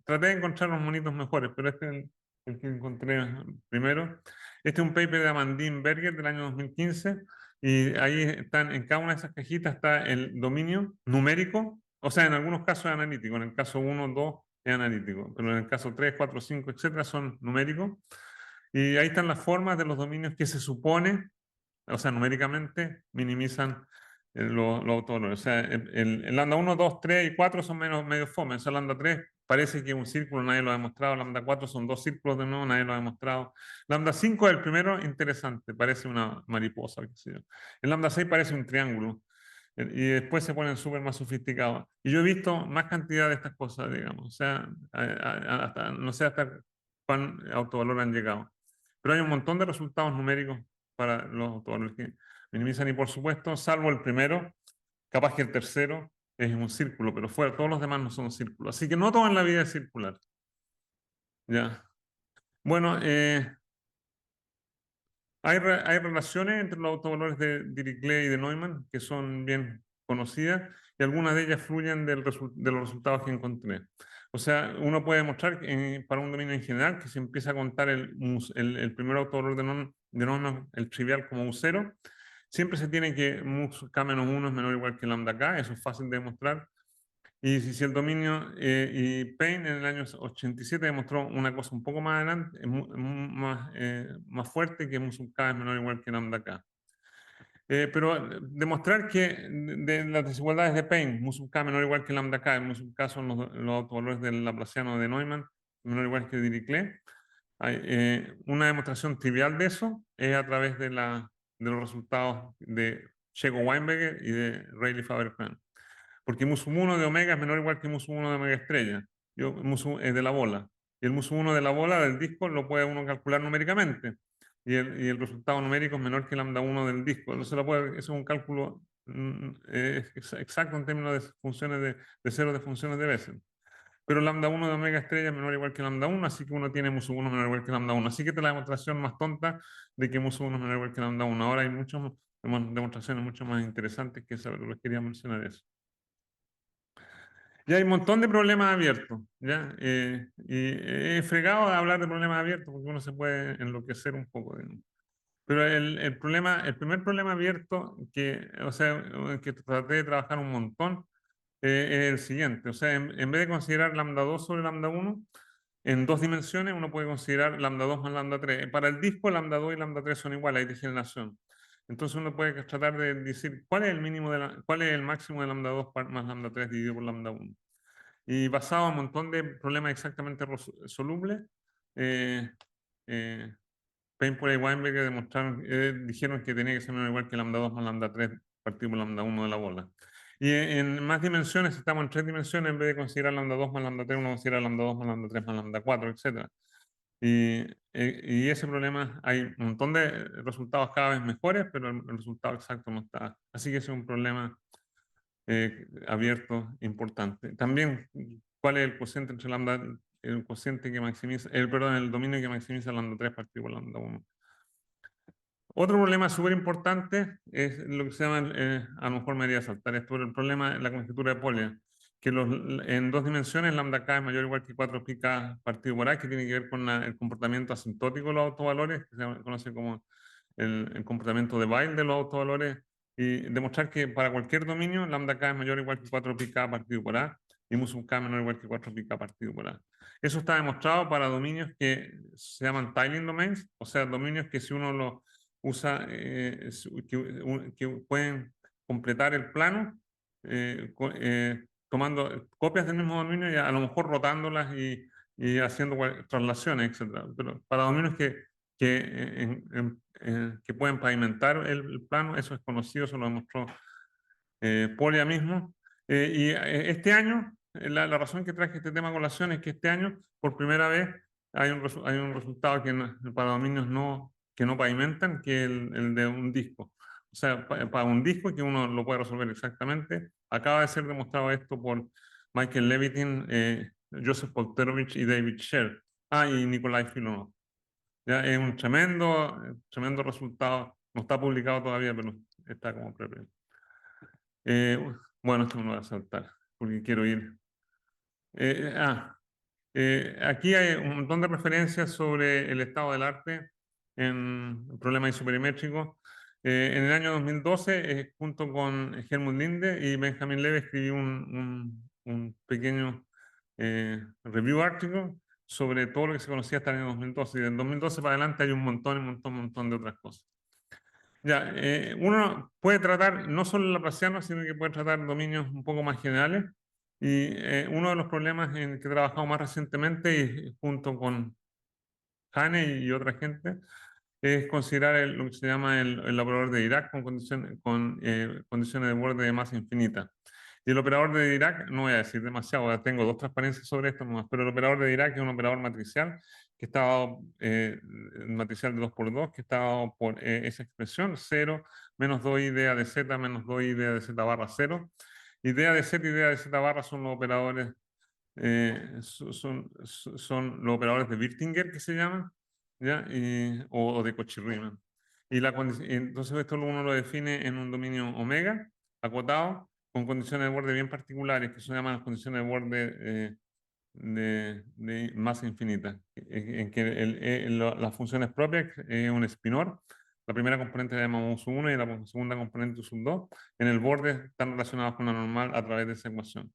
traté de encontrar los monitos mejores, pero este es el que encontré primero. Este es un paper de Amandine Berger del año 2015, y ahí están, en cada una de esas cajitas está el dominio numérico, o sea, en algunos casos es analítico, en el caso 1, 2 es analítico, pero en el caso 3, 4, 5, etcétera, son numéricos. Y ahí están las formas de los dominios que se supone, o sea, numéricamente minimizan los autovalores. O sea, el lambda 1, 2, 3 y 4 son medio fome. O sea, lambda 3 parece que es un círculo, nadie lo ha demostrado. Lambda 4 son 2 círculos de nuevo, nadie lo ha demostrado. Lambda 5 es el primero, interesante, parece una mariposa. Qué sé yo. El lambda 6 parece un triángulo. Y después se ponen súper más sofisticados. Y yo he visto más cantidad de estas cosas, digamos. O sea, no sé hasta cuán autovalor han llegado. Pero hay un montón de resultados numéricos para los autovalores que minimizan, y por supuesto, salvo el primero, capaz que el tercero es un círculo, pero fuera, todos los demás no son círculos. Así que no todo en la vida es circular. Ya. Bueno, hay relaciones entre los autovalores de Dirichlet y de Neumann que son bien conocidas, y algunas de ellas fluyen de los resultados que encontré. O sea, uno puede demostrar que, para un dominio en general, que se empieza a contar el primer autovalor de Neumann, el trivial, como U0, siempre se tiene que mus k-1 es menor o igual que lambda k, eso es fácil de demostrar. Y si el dominio, y Payne en el año 87 demostró una cosa un poco más adelante, más fuerte, que mus k es menor o igual que lambda k. Pero demostrar que de las desigualdades de Payne, mus k menor o igual que lambda k, mus k son los autovalores del laplaciano de Neumann, menor o igual que Dirichlet. Una demostración trivial de eso es a través de los resultados de Checo-Weinberger y de Rayleigh-Faber-Hahn. Porque mus1 de omega es menor o igual que mus1 de omega estrella, es de la bola. Y el mus1 de la bola del disco lo puede uno calcular numéricamente. Y el resultado numérico es menor que lambda 1 del disco. Eso es un cálculo exacto en términos de funciones de cero de funciones de Bessel. pero lambda 1 de omega estrella es menor o igual que lambda 1, así que uno tiene mu sub 1 menor o igual que lambda 1. Así que esta es la demostración más tonta de que mu sub 1 es menor o igual que lambda 1. Ahora hay muchas demostraciones mucho más interesantes que esa, pero les quería mencionar eso. Ya hay un montón de problemas abiertos, ¿ya? Y he fregado de hablar de problemas abiertos porque uno se puede enloquecer un poco, digamos. Pero el primer problema abierto que, o sea, que traté de trabajar un montón es el siguiente. O sea, en vez de considerar lambda 2 sobre lambda 1 en dos dimensiones, uno puede considerar lambda 2 más lambda 3. Para el disco, lambda 2 y lambda 3 son iguales, hay degeneración. Entonces uno puede tratar de decir cuál es el mínimo cuál es el máximo de lambda 2 más lambda 3 dividido por lambda 1. Y basado en un montón de problemas exactamente solubles, eh, eh, Painpool y Weinberger dijeron que tenía que ser menor igual que lambda 2 más lambda 3 partido por lambda 1 de la bola. Y en más dimensiones, estamos en tres dimensiones, en vez de considerar lambda 2 más lambda 3, uno considera lambda 2 más lambda 3 más lambda 4, etc. Y ese problema, hay un montón de resultados cada vez mejores, pero el resultado exacto no está. Así que ese es un problema abierto importante. También, ¿cuál es el cociente entre lambda, el cociente que maximiza, perdón, el dominio que maximiza lambda 3 partido por lambda 1? Otro problema súper importante es lo que se llama, a lo mejor me haría saltar esto, el problema, la conjetura de Polya, que en dos dimensiones lambda k es mayor o igual que 4 pi k partido por a, que tiene que ver con el comportamiento asintótico de los autovalores, que se conoce como el comportamiento de Weyl de los autovalores, y demostrar que para cualquier dominio lambda k es mayor o igual que 4 pi k partido por a, y mu sub k menor o igual que 4 pi k partido por a. Eso está demostrado para dominios que se llaman tiling domains, o sea, dominios que si uno los usa, que pueden completar el plano tomando copias del mismo dominio y a lo mejor rotándolas y haciendo traslaciones, etc. Pero para dominios que pueden pavimentar el plano, eso es conocido, eso lo demostró Polya mismo. Este año, la razón que traje este tema a colación es que este año, por primera vez, hay un resultado para dominios que no pavimentan, que es el de un disco. O sea, para un disco que uno lo puede resolver exactamente. Acaba de ser demostrado esto por Michael Levitin, Joseph Polterovich y David Sher. Y Nikolai Filonov. Ya es un tremendo resultado. No está publicado todavía, pero está como previsto. Bueno, esto me lo voy a saltar porque quiero ir. Aquí hay un montón de referencias sobre el estado del arte en problemas isoperimétricos. En el año 2012, junto con Helmut Linde y Benjamin Levy, escribí un pequeño review artículo sobre todo lo que se conocía hasta el año 2012. Y del 2012 para adelante hay un montón de otras cosas. Ya, uno puede tratar no solo el laplaciano, sino que puede tratar dominios un poco más generales. Y uno de los problemas en que he trabajado más recientemente, y junto con Hane y otra gente, es considerar lo que se llama el operador de Dirac con condiciones de borde de masa infinita. Y el operador de Dirac, no voy a decir demasiado, tengo dos transparencias sobre esto nomás, pero el operador de Dirac es un operador matricial que está dado, matricial de 2×2, que está dado por esa expresión, 0 menos 2i idea de z menos 2i idea de z barra 0. Idea de z y idea de z barra son los operadores, son los operadores de Wirtinger que se llaman, ¿ya? O de Cauchy-Riemann. Entonces esto uno lo define en un dominio omega acotado con condiciones de borde bien particulares que se llaman las condiciones de borde de masa infinita, en que las funciones propias es un spinor. La primera componente la llamamos U1 y la segunda componente U2. En el borde están relacionados con la normal a través de esa ecuación.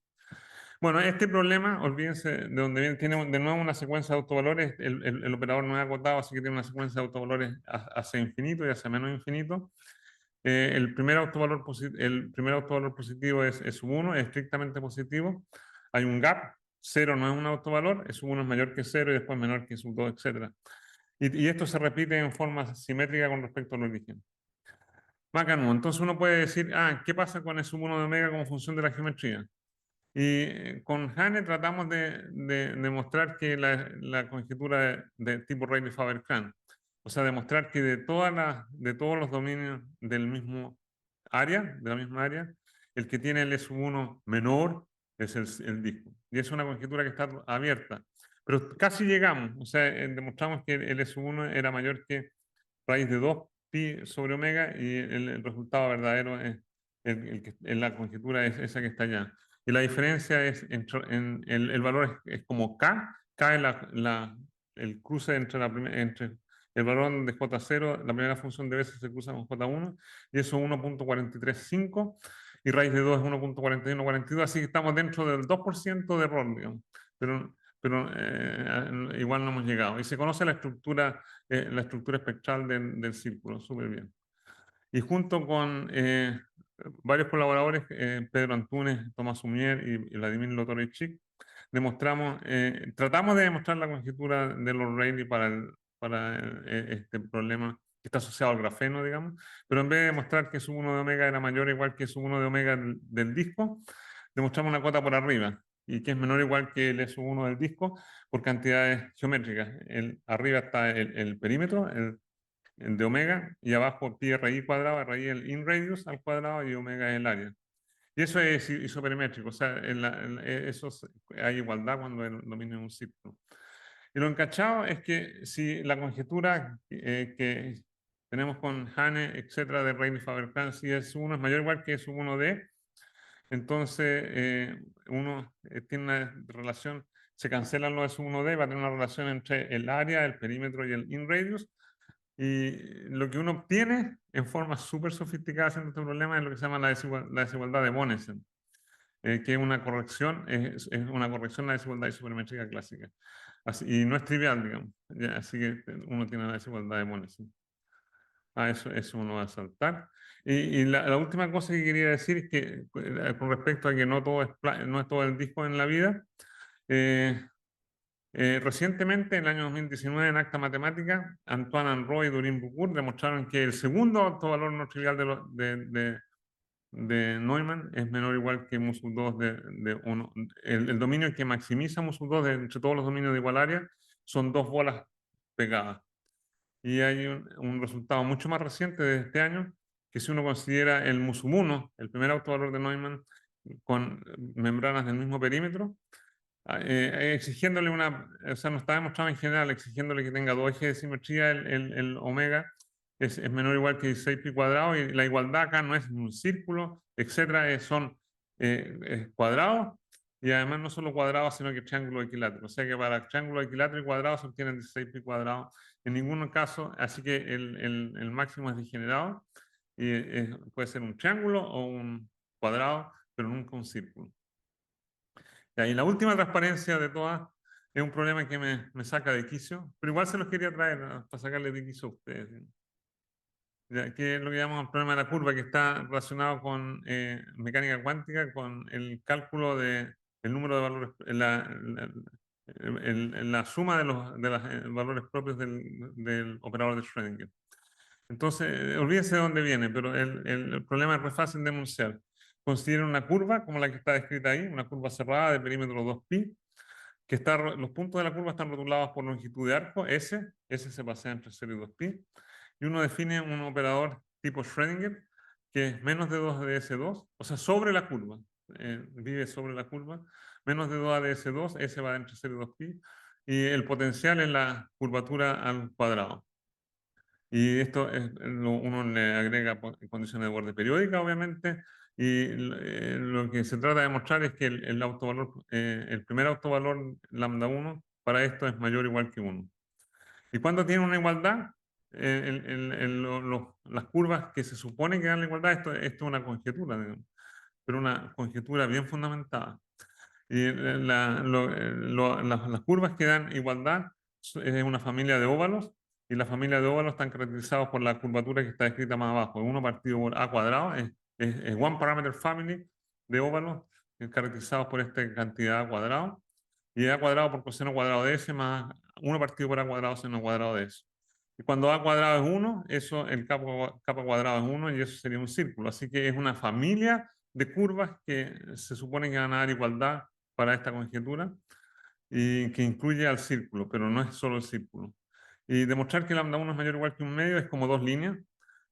Bueno, este problema, olvídense de donde viene, tiene de nuevo una secuencia de autovalores, el operador no es acotado, así que tiene una secuencia de autovalores hacia infinito y hacia menos infinito. El primer autovalor positivo es 1, es estrictamente positivo. Hay un gap, 0 no es un autovalor, S1 es mayor que 0 y después menor que S2, etc. Y esto se repite en forma simétrica con respecto al origen. Bacano, entonces uno puede decir, ¿qué pasa con S1 de omega como función de la geometría? Y con Hane tratamos de demostrar que la conjetura de tipo Rayleigh-Faber-Cahn, o sea, demostrar que de todos los dominios del mismo área, de la misma área, el que tiene el S1 menor es el disco. Y es una conjetura que está abierta. Pero casi llegamos, o sea, demostramos que el S1 era mayor que raíz de 2 pi sobre omega y el resultado verdadero es en la conjetura es esa que está allá. Y la diferencia es, el valor es como K es el cruce entre el valor de J0, la primera función de veces se cruza con J1, y eso es 1.435, y raíz de 2 es 1.4142, así que estamos dentro del 2% de error, digamos. Pero igual no hemos llegado. Y se conoce la estructura espectral del círculo, súper bien. Y junto con varios colaboradores, Pedro Antunes, Tomás Sumier y Vladimir Lotorechik, tratamos de demostrar la conjetura de O'Reilly para este problema que está asociado al grafeno, digamos, pero en vez de demostrar que su 1 de omega era mayor o igual que su 1 de omega del disco, demostramos una cota por arriba, y que es menor o igual que el S1 del disco por cantidades geométricas. Arriba está el perímetro, el de omega, y abajo pi RI cuadrado, RI el in radius al cuadrado y omega es el área. Y eso es isoperimétrico, o sea, hay igualdad cuando el dominio es un círculo. Y lo encachado es que si la conjetura que tenemos con Hane, etcétera, de Rayleigh-Fabercán, si S1 es mayor o igual que S1D, entonces uno tiene una relación, se cancelan los S1D, va a tener una relación entre el área, el perímetro y el in radius, y lo que uno obtiene en forma súper sofisticada haciendo este problema es lo que se llama la desigualdad de Bonnesen, que es una corrección, una corrección de la desigualdad isopermétrica clásica. Y no es trivial, digamos. Así que uno tiene la desigualdad de Bonnesen. Eso uno va a saltar. Y la última cosa que quería decir es que con respecto a que no es todo el disco en la vida, recientemente, en el año 2019, en Acta Matemática, Antoine Anroy y Doreen Bucur demostraron que el segundo autovalor no trivial de Neumann es menor o igual que MUSU2 de 1. El dominio que maximiza MUSU2 entre todos los dominios de igual área son dos bolas pegadas. Y hay un resultado mucho más reciente de este año, que si uno considera el MUSU1, el primer autovalor de Neumann, con membranas del mismo perímetro, exigiéndole o sea, no está demostrado en general, exigiéndole que tenga dos ejes de simetría, el omega es menor o igual que 16 pi cuadrado, y la igualdad acá no es un círculo, etcétera, son cuadrados, y además no solo cuadrados, sino que triángulo equilátero. O sea que para triángulo equilátero y cuadrado se obtienen 16 pi cuadrado en ningún caso, así que el máximo es degenerado, y puede ser un triángulo o un cuadrado, pero nunca un círculo. Y la última transparencia de todas es un problema que me saca de quicio, pero igual se los quería traer para sacarle de quicio a ustedes. Ya, que es lo que llamamos el problema de la curva, que está relacionado con mecánica cuántica, con el cálculo del número de valores, la suma de los valores propios del operador de Schrödinger. Entonces, olvídense de dónde viene, pero el problema es re fácil de enunciar. Consideren una curva como la que está descrita ahí, una curva cerrada de perímetro 2pi, que los puntos de la curva están rotulados por longitud de arco, S se pasea entre 0 y 2pi, y uno define un operador tipo Schrödinger, que es menos de 2 de S2, o sea, sobre la curva, vive sobre la curva, menos de 2 de S2, S va entre 0 y 2pi, y el potencial es la curvatura al cuadrado. Y esto uno le agrega condiciones de borde periódica, obviamente, y lo que se trata de demostrar es que el primer autovalor lambda 1 para esto es mayor o igual que 1. Y cuando tiene una igualdad, las curvas que se supone que dan la igualdad, esto es una conjetura, digamos, pero una conjetura bien fundamentada. Y las curvas que dan igualdad es una familia de óvalos, y la familia de óvalos están caracterizados por la curvatura que está escrita más abajo. 1 partido por a cuadrado es one parameter family de óvalos caracterizados por esta cantidad a cuadrado, y a cuadrado por coseno cuadrado de s más 1 partido por a cuadrado seno cuadrado de s. Y cuando a cuadrado es 1, el capa cuadrado es 1, y eso sería un círculo. Así que es una familia de curvas que se supone que van a dar igualdad para esta conjetura, y que incluye al círculo, pero no es solo el círculo. Y demostrar que lambda 1 es mayor o igual que un medio es como dos líneas,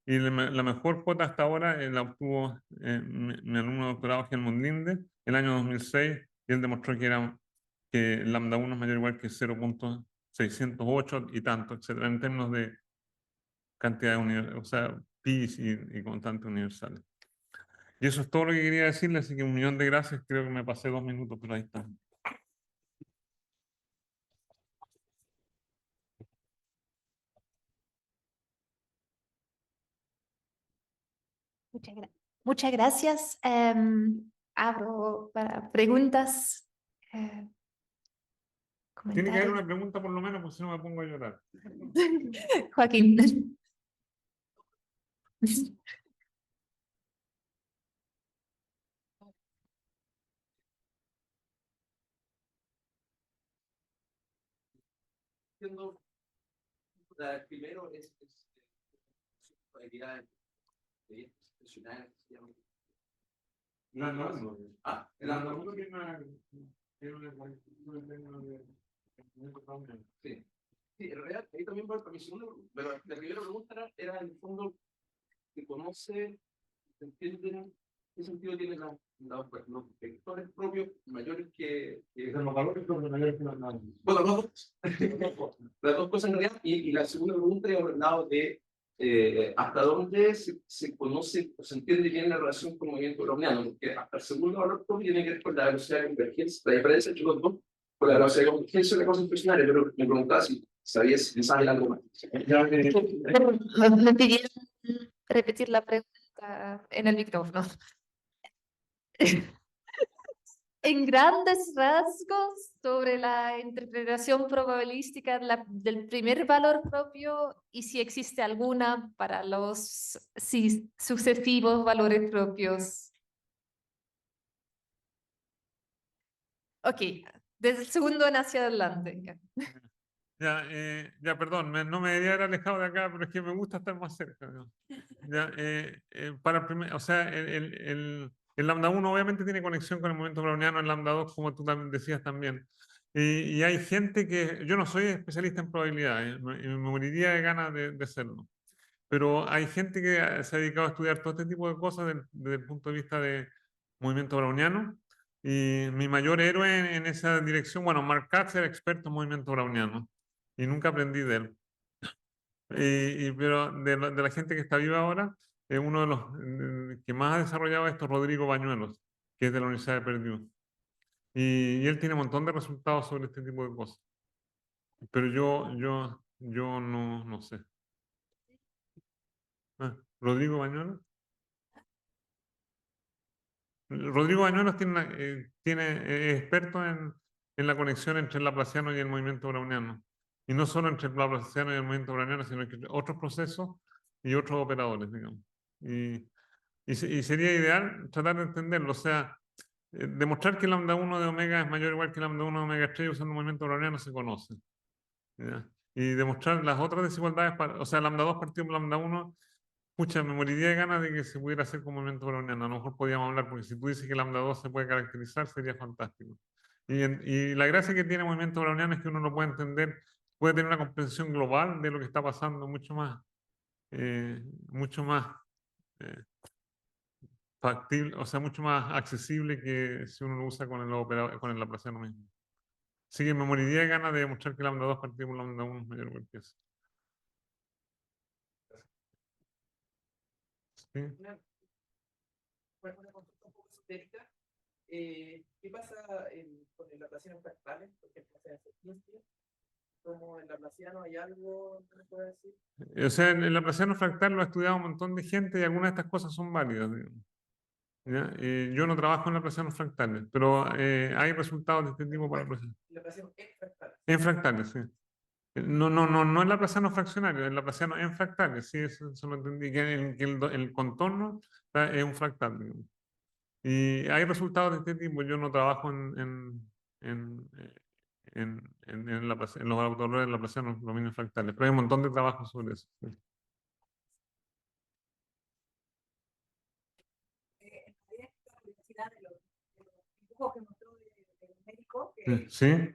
y la mejor cuota hasta ahora la obtuvo mi alumno doctorado Helmut Linde, el año 2006 y él demostró que lambda 1 es mayor o igual que 0.608 y tanto, etcétera, en términos de cantidad de o sea, pi y constantes universales. Y eso es todo lo que quería decirle, así que 1.000.000 de gracias. Creo que me pasé 2 minutos, pero ahí está. Muchas gracias. Abro para preguntas. Tiene que haber Comentarios. una pregunta por lo menos, porque si no me pongo a llorar. Joaquín. Primero es probabilidad de expresionar. Ah, el ángulo sí. Sí, en realidad, ahí también va para mi segundo, pero la primera pregunta era, en el fondo, ¿se conoce, se entiende, qué sentido tienen los vectores propios mayores que los valores propios mayores que los valores? Bueno, las dos cosas en realidad, y la segunda pregunta era el lado de hasta dónde se conoce o se entiende bien la relación con el movimiento browniano, porque hasta el segundo valor propio tiene que ver con la velocidad de convergencia, la diferencia entre los dos, con la velocidad de convergencia es una cosa impresionante, pero me preguntaba si sabías si sabes algo más. Me pidieron repetir la pregunta en el micrófono. En grandes rasgos, sobre la interpretación probabilística del primer valor propio y si existe alguna para los sucesivos valores propios. Ok, desde el segundo en hacia adelante. Ya, perdón, no me debería haber alejado de acá, pero es que me gusta estar más cerca, ¿no? Ya, para el primer, o sea, el lambda 1 obviamente tiene conexión con el movimiento browniano, el lambda 2, como tú también decías también. Y hay gente que, yo no soy especialista en probabilidades, me moriría de ganas de serlo, pero hay gente que se ha dedicado a estudiar todo este tipo de cosas desde el punto de vista de movimiento browniano. Y mi mayor héroe en esa dirección, bueno, Mark Katz era experto en movimiento browniano y nunca aprendí de él. Pero de la gente que está viva ahora, uno de los que más ha desarrollado esto es Rodrigo Bañuelos, que es de la Universidad de Purdue. Y él tiene un montón de resultados sobre este tipo de cosas. Pero yo no sé. Rodrigo Bañuelos. Rodrigo Bañuelos es experto en la conexión entre el laplaciano y el movimiento browniano. Y no solo entre el laplaciano y el movimiento browniano, sino que otros procesos y otros operadores, digamos. Y sería ideal tratar de entenderlo, o sea, demostrar que lambda 1 de omega es mayor o igual que lambda 1 de omega estrella usando el movimiento browniano se conoce. ¿Ya? Y demostrar las otras desigualdades, o sea, lambda 2 partido por lambda 1. Pucha, me moriría de ganas de que se pudiera hacer con movimiento browniano. A lo mejor podíamos hablar, porque si tú dices que lambda 2 se puede caracterizar, sería fantástico. Y la gracia que tiene el movimiento browniano es que uno lo puede entender, puede tener una comprensión global de lo que está pasando mucho más eh, factible, o sea, mucho más accesible que si uno lo usa con el laplaciano mismo. Así que me moriría de ganas de demostrar que lambda 2 partido por lambda 1 es mayor que eso. ¿Sí? Una consulta un poco esotérica. ¿Qué pasa con el laplaciano fractales? Por ejemplo, se hace ciencia. ¿Como el laplaciano hay algo que me pueda decir? O sea, el laplaciano fractal lo ha estudiado un montón de gente y algunas de estas cosas son válidas, digamos. ¿Ya? Yo no trabajo en laplacianos fractales, pero hay resultados de este tipo para laplacianos. Laplaciano en fractales. En fractales, sí. No en laplaciano fraccionario, en laplaciano en fractales, sí, eso lo entendí, que el contorno es un fractal, digamos. Y hay resultados de este tipo. Yo no trabajo en los autores de laplacianos dominios fractales, pero hay un montón de trabajos sobre eso. Sí. De los dibujos que mostró de los médicos, ¿Sí?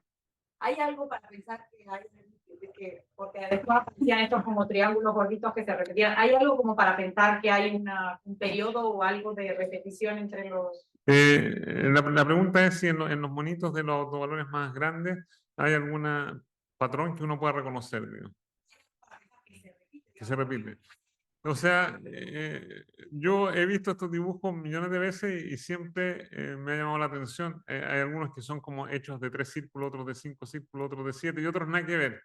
hay algo para pensar que hay, porque después aparecían estos como triángulos gorditos que se repetían, hay algo como para pensar que hay un periodo o algo de repetición entre los La pregunta es si en los monitos de los autovalores más grandes hay algún patrón que uno pueda reconocer, digamos, que se repite. O sea, yo he visto estos dibujos millones de veces y siempre me ha llamado la atención. Hay algunos que son como hechos de 3 círculos, otros de 5 círculos, otros de 7 y otros nada que ver.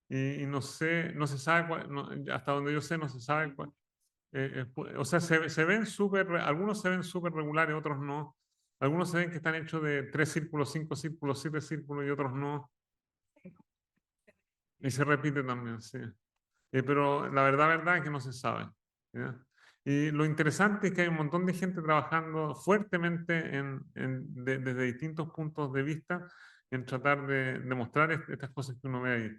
Y no sé, no se sabe hasta donde yo sé, no se sabe cuál. O sea, se ven algunos se ven súper regulares, otros no. Algunos se ven que están hechos de 3 círculos, 5 círculos, 7 círculos y otros no. Y se repite también, sí. Pero la verdad es que no se sabe. ¿Ya? Y lo interesante es que hay un montón de gente trabajando fuertemente desde distintos puntos de vista en tratar de demostrar estas cosas que uno ve ahí.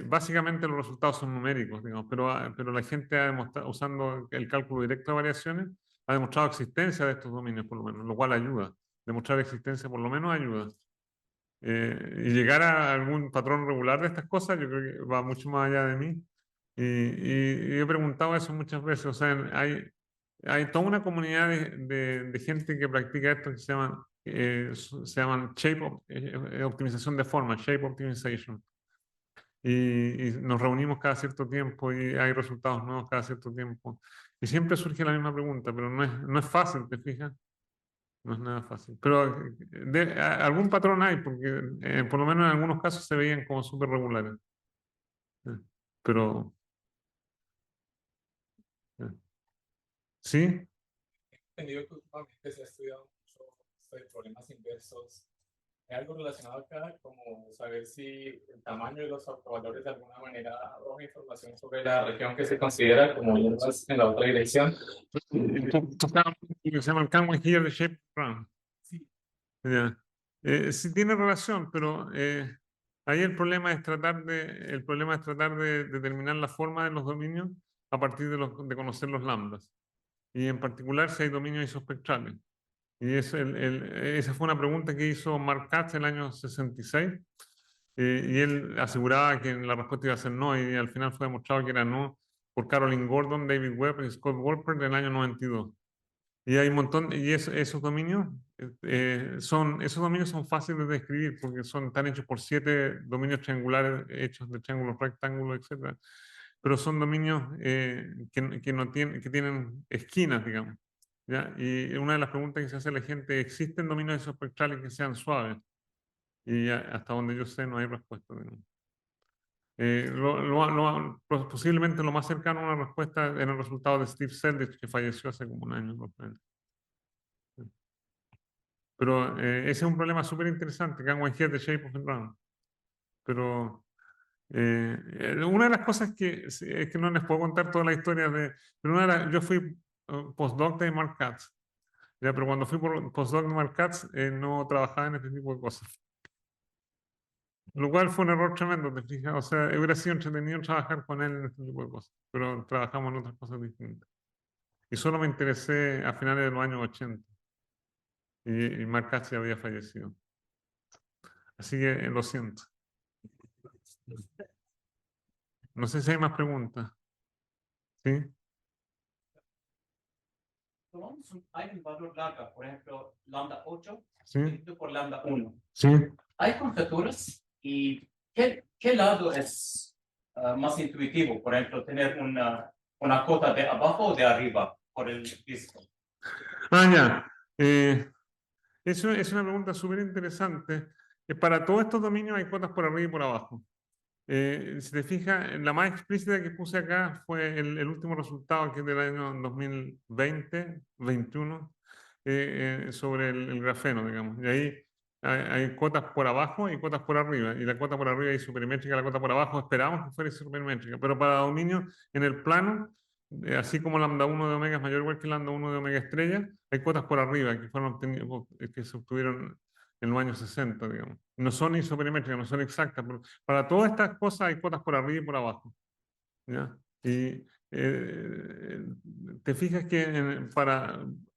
Básicamente los resultados son numéricos, digamos, pero la gente ha demostrado, usando el cálculo directo de variaciones, ha demostrado existencia de estos dominios, por lo menos, lo cual ayuda. Demostrar existencia, por lo menos, ayuda. Y llegar a algún patrón regular de estas cosas, yo creo que va mucho más allá de mí. Y he preguntado eso muchas veces. O sea, hay toda una comunidad de gente que practica esto que se llaman optimización de forma, shape optimization. Y nos reunimos cada cierto tiempo y hay resultados nuevos cada cierto tiempo. Y siempre surge la misma pregunta, pero no es fácil, ¿te fijas? No es nada fácil. Pero algún patrón hay, porque por lo menos en algunos casos se veían como súper regulares. Pero, ¿sí? Entendido que últimamente se ha estudiado mucho esto de problemas inversos. ¿Hay algo relacionado acá, como saber si el tamaño de los autovalores de alguna manera arroja información sobre la región que se considera como hierbas en la otra dirección? Se llama el Canwan here, the shape round. Sí. Ya. Sí tiene relación, pero ahí el problema es tratar de determinar la forma de los dominios a partir de conocer los lambdas. Y en particular si hay dominios isospectrales. Y esa fue una pregunta que hizo Mark Katz en el año 66. Y él aseguraba que la respuesta iba a ser no, y al final fue demostrado que era no por Caroline Gordon, David Webb y Scott Wolpert en el año 92. Y hay un montón, y esos dominios son fáciles de describir porque están hechos por 7 dominios triangulares hechos de triángulos, rectángulos, etc. Pero son dominios que tienen esquinas, digamos. ¿Ya? Y una de las preguntas que se hace a la gente, ¿existen dominios isospectrales que sean suaves? Y hasta donde yo sé no hay respuesta. Posiblemente lo más cercano a una respuesta en el resultado de Steve Seldich, que falleció hace como un año. Pero ese es un problema súper interesante, Canwan here, the shape of the round. Pero una de las cosas es que no les puedo contar toda la historia pero yo fui postdoc de Mark Katz. Ya, pero cuando fui postdoc de Mark Katz no trabajaba en este tipo de cosas. Lo cual fue un error tremendo, te fijas. O sea, hubiera sido entretenido trabajar con él en este tipo de cosas, pero trabajamos en otras cosas distintas. Y solo me interesé a finales de los años 80. Y Mark Katz ya había fallecido. Así que lo siento. No sé si hay más preguntas. ¿Sí? Hay un valor larga, por ejemplo, lambda 8 ¿Sí? dividido por lambda 1. ¿Sí? Hay conjeturas y ¿qué lado es más intuitivo? Por ejemplo, tener una cota de abajo o de arriba por el disco. Ya. Eso es una pregunta súper interesante. Para todos estos dominios hay cotas por arriba y por abajo. Si te fijas, la más explícita que puse acá fue el último resultado, que es del año 2020-21, sobre el grafeno, digamos. Y ahí hay cotas por abajo y cotas por arriba. Y la cota por arriba es superimétrica, la cota por abajo esperamos que fuera superimétrica. Pero para dominios en el plano, así como lambda 1 de omega es mayor o igual que lambda 1 de omega estrella, hay cotas por arriba que fueron que se obtuvieron en los años 60, digamos. No son isoperimétricas, no son exactas, pero para todas estas cosas hay cotas por arriba y por abajo. ¿Ya? Y te fijas que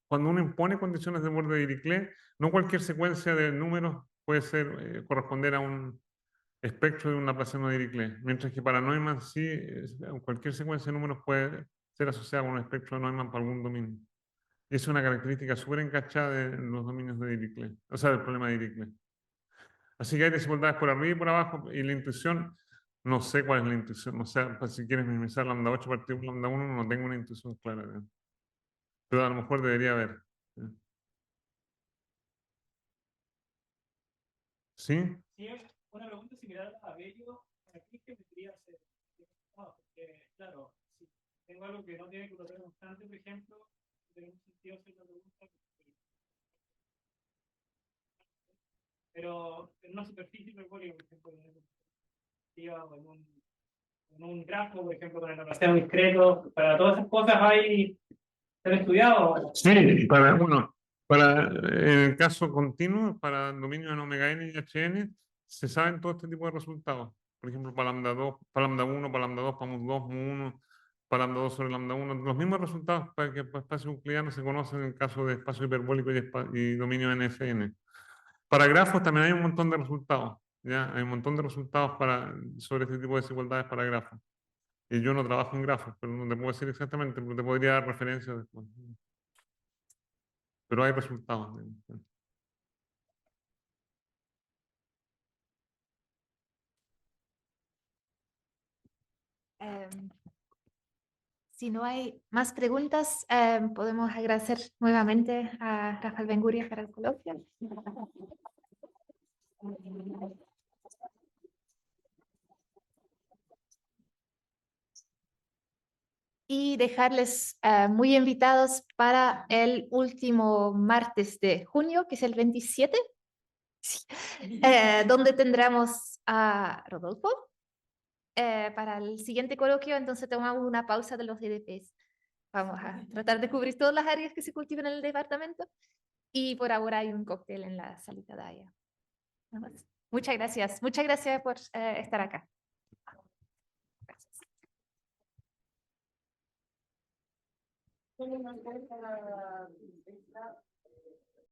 cuando uno impone condiciones de borde de Dirichlet, no cualquier secuencia de números puede corresponder a un espectro de un laplaciano de Dirichlet, mientras que para Neumann sí, cualquier secuencia de números puede ser asociada con un espectro de Neumann para algún dominio. Y es una característica súper encachada de los dominios de Dirichlet, o sea, del problema de Dirichlet. Así que hay desigualdades por arriba y por abajo, y la intuición, no sé cuál es la intuición, no sé, pues, si quieres minimizar lambda 8 partido por lambda 1, no tengo una intuición clara, ¿no? Pero a lo mejor debería haber. ¿Sí? Sí, una pregunta similar a Bello, aquí que podría hacer. Porque, claro, si tengo algo que no tiene curvatura constante, por ejemplo, tiene un sentido hacer la pregunta. Pero en una superficie hiperbólica, por ejemplo, en un grafo, por ejemplo, con el demasiado discreto, para todas esas cosas hay ser estudiado. Sí, bueno, en el caso continuo, para el dominio en omega n y hn, se saben todo este tipo de resultados. Por ejemplo, para lambda 2, para lambda 1, para lambda 2, para mu2, mu1, para lambda 2 sobre lambda 1. Los mismos resultados para que para espacio euclidiano se conocen en el caso de espacio hiperbólico y dominio NFN. Para grafos también hay un montón de resultados. ¿Ya? Hay un montón de resultados sobre este tipo de desigualdades para grafos. Y yo no trabajo en grafos, pero no te puedo decir exactamente, pero te podría dar referencias después. Pero hay resultados. Si no hay más preguntas, podemos agradecer nuevamente a Rafael Benguria para el coloquio. Y dejarles muy invitados para el último martes de junio, que es el 27, sí, donde tendremos a Rodolfo para el siguiente coloquio. Entonces tomamos una pausa de los EDPs. Vamos a tratar de cubrir todas las áreas que se cultivan en el departamento y por ahora hay un cóctel en la salita de allá. Muchas gracias por estar acá. Gracias.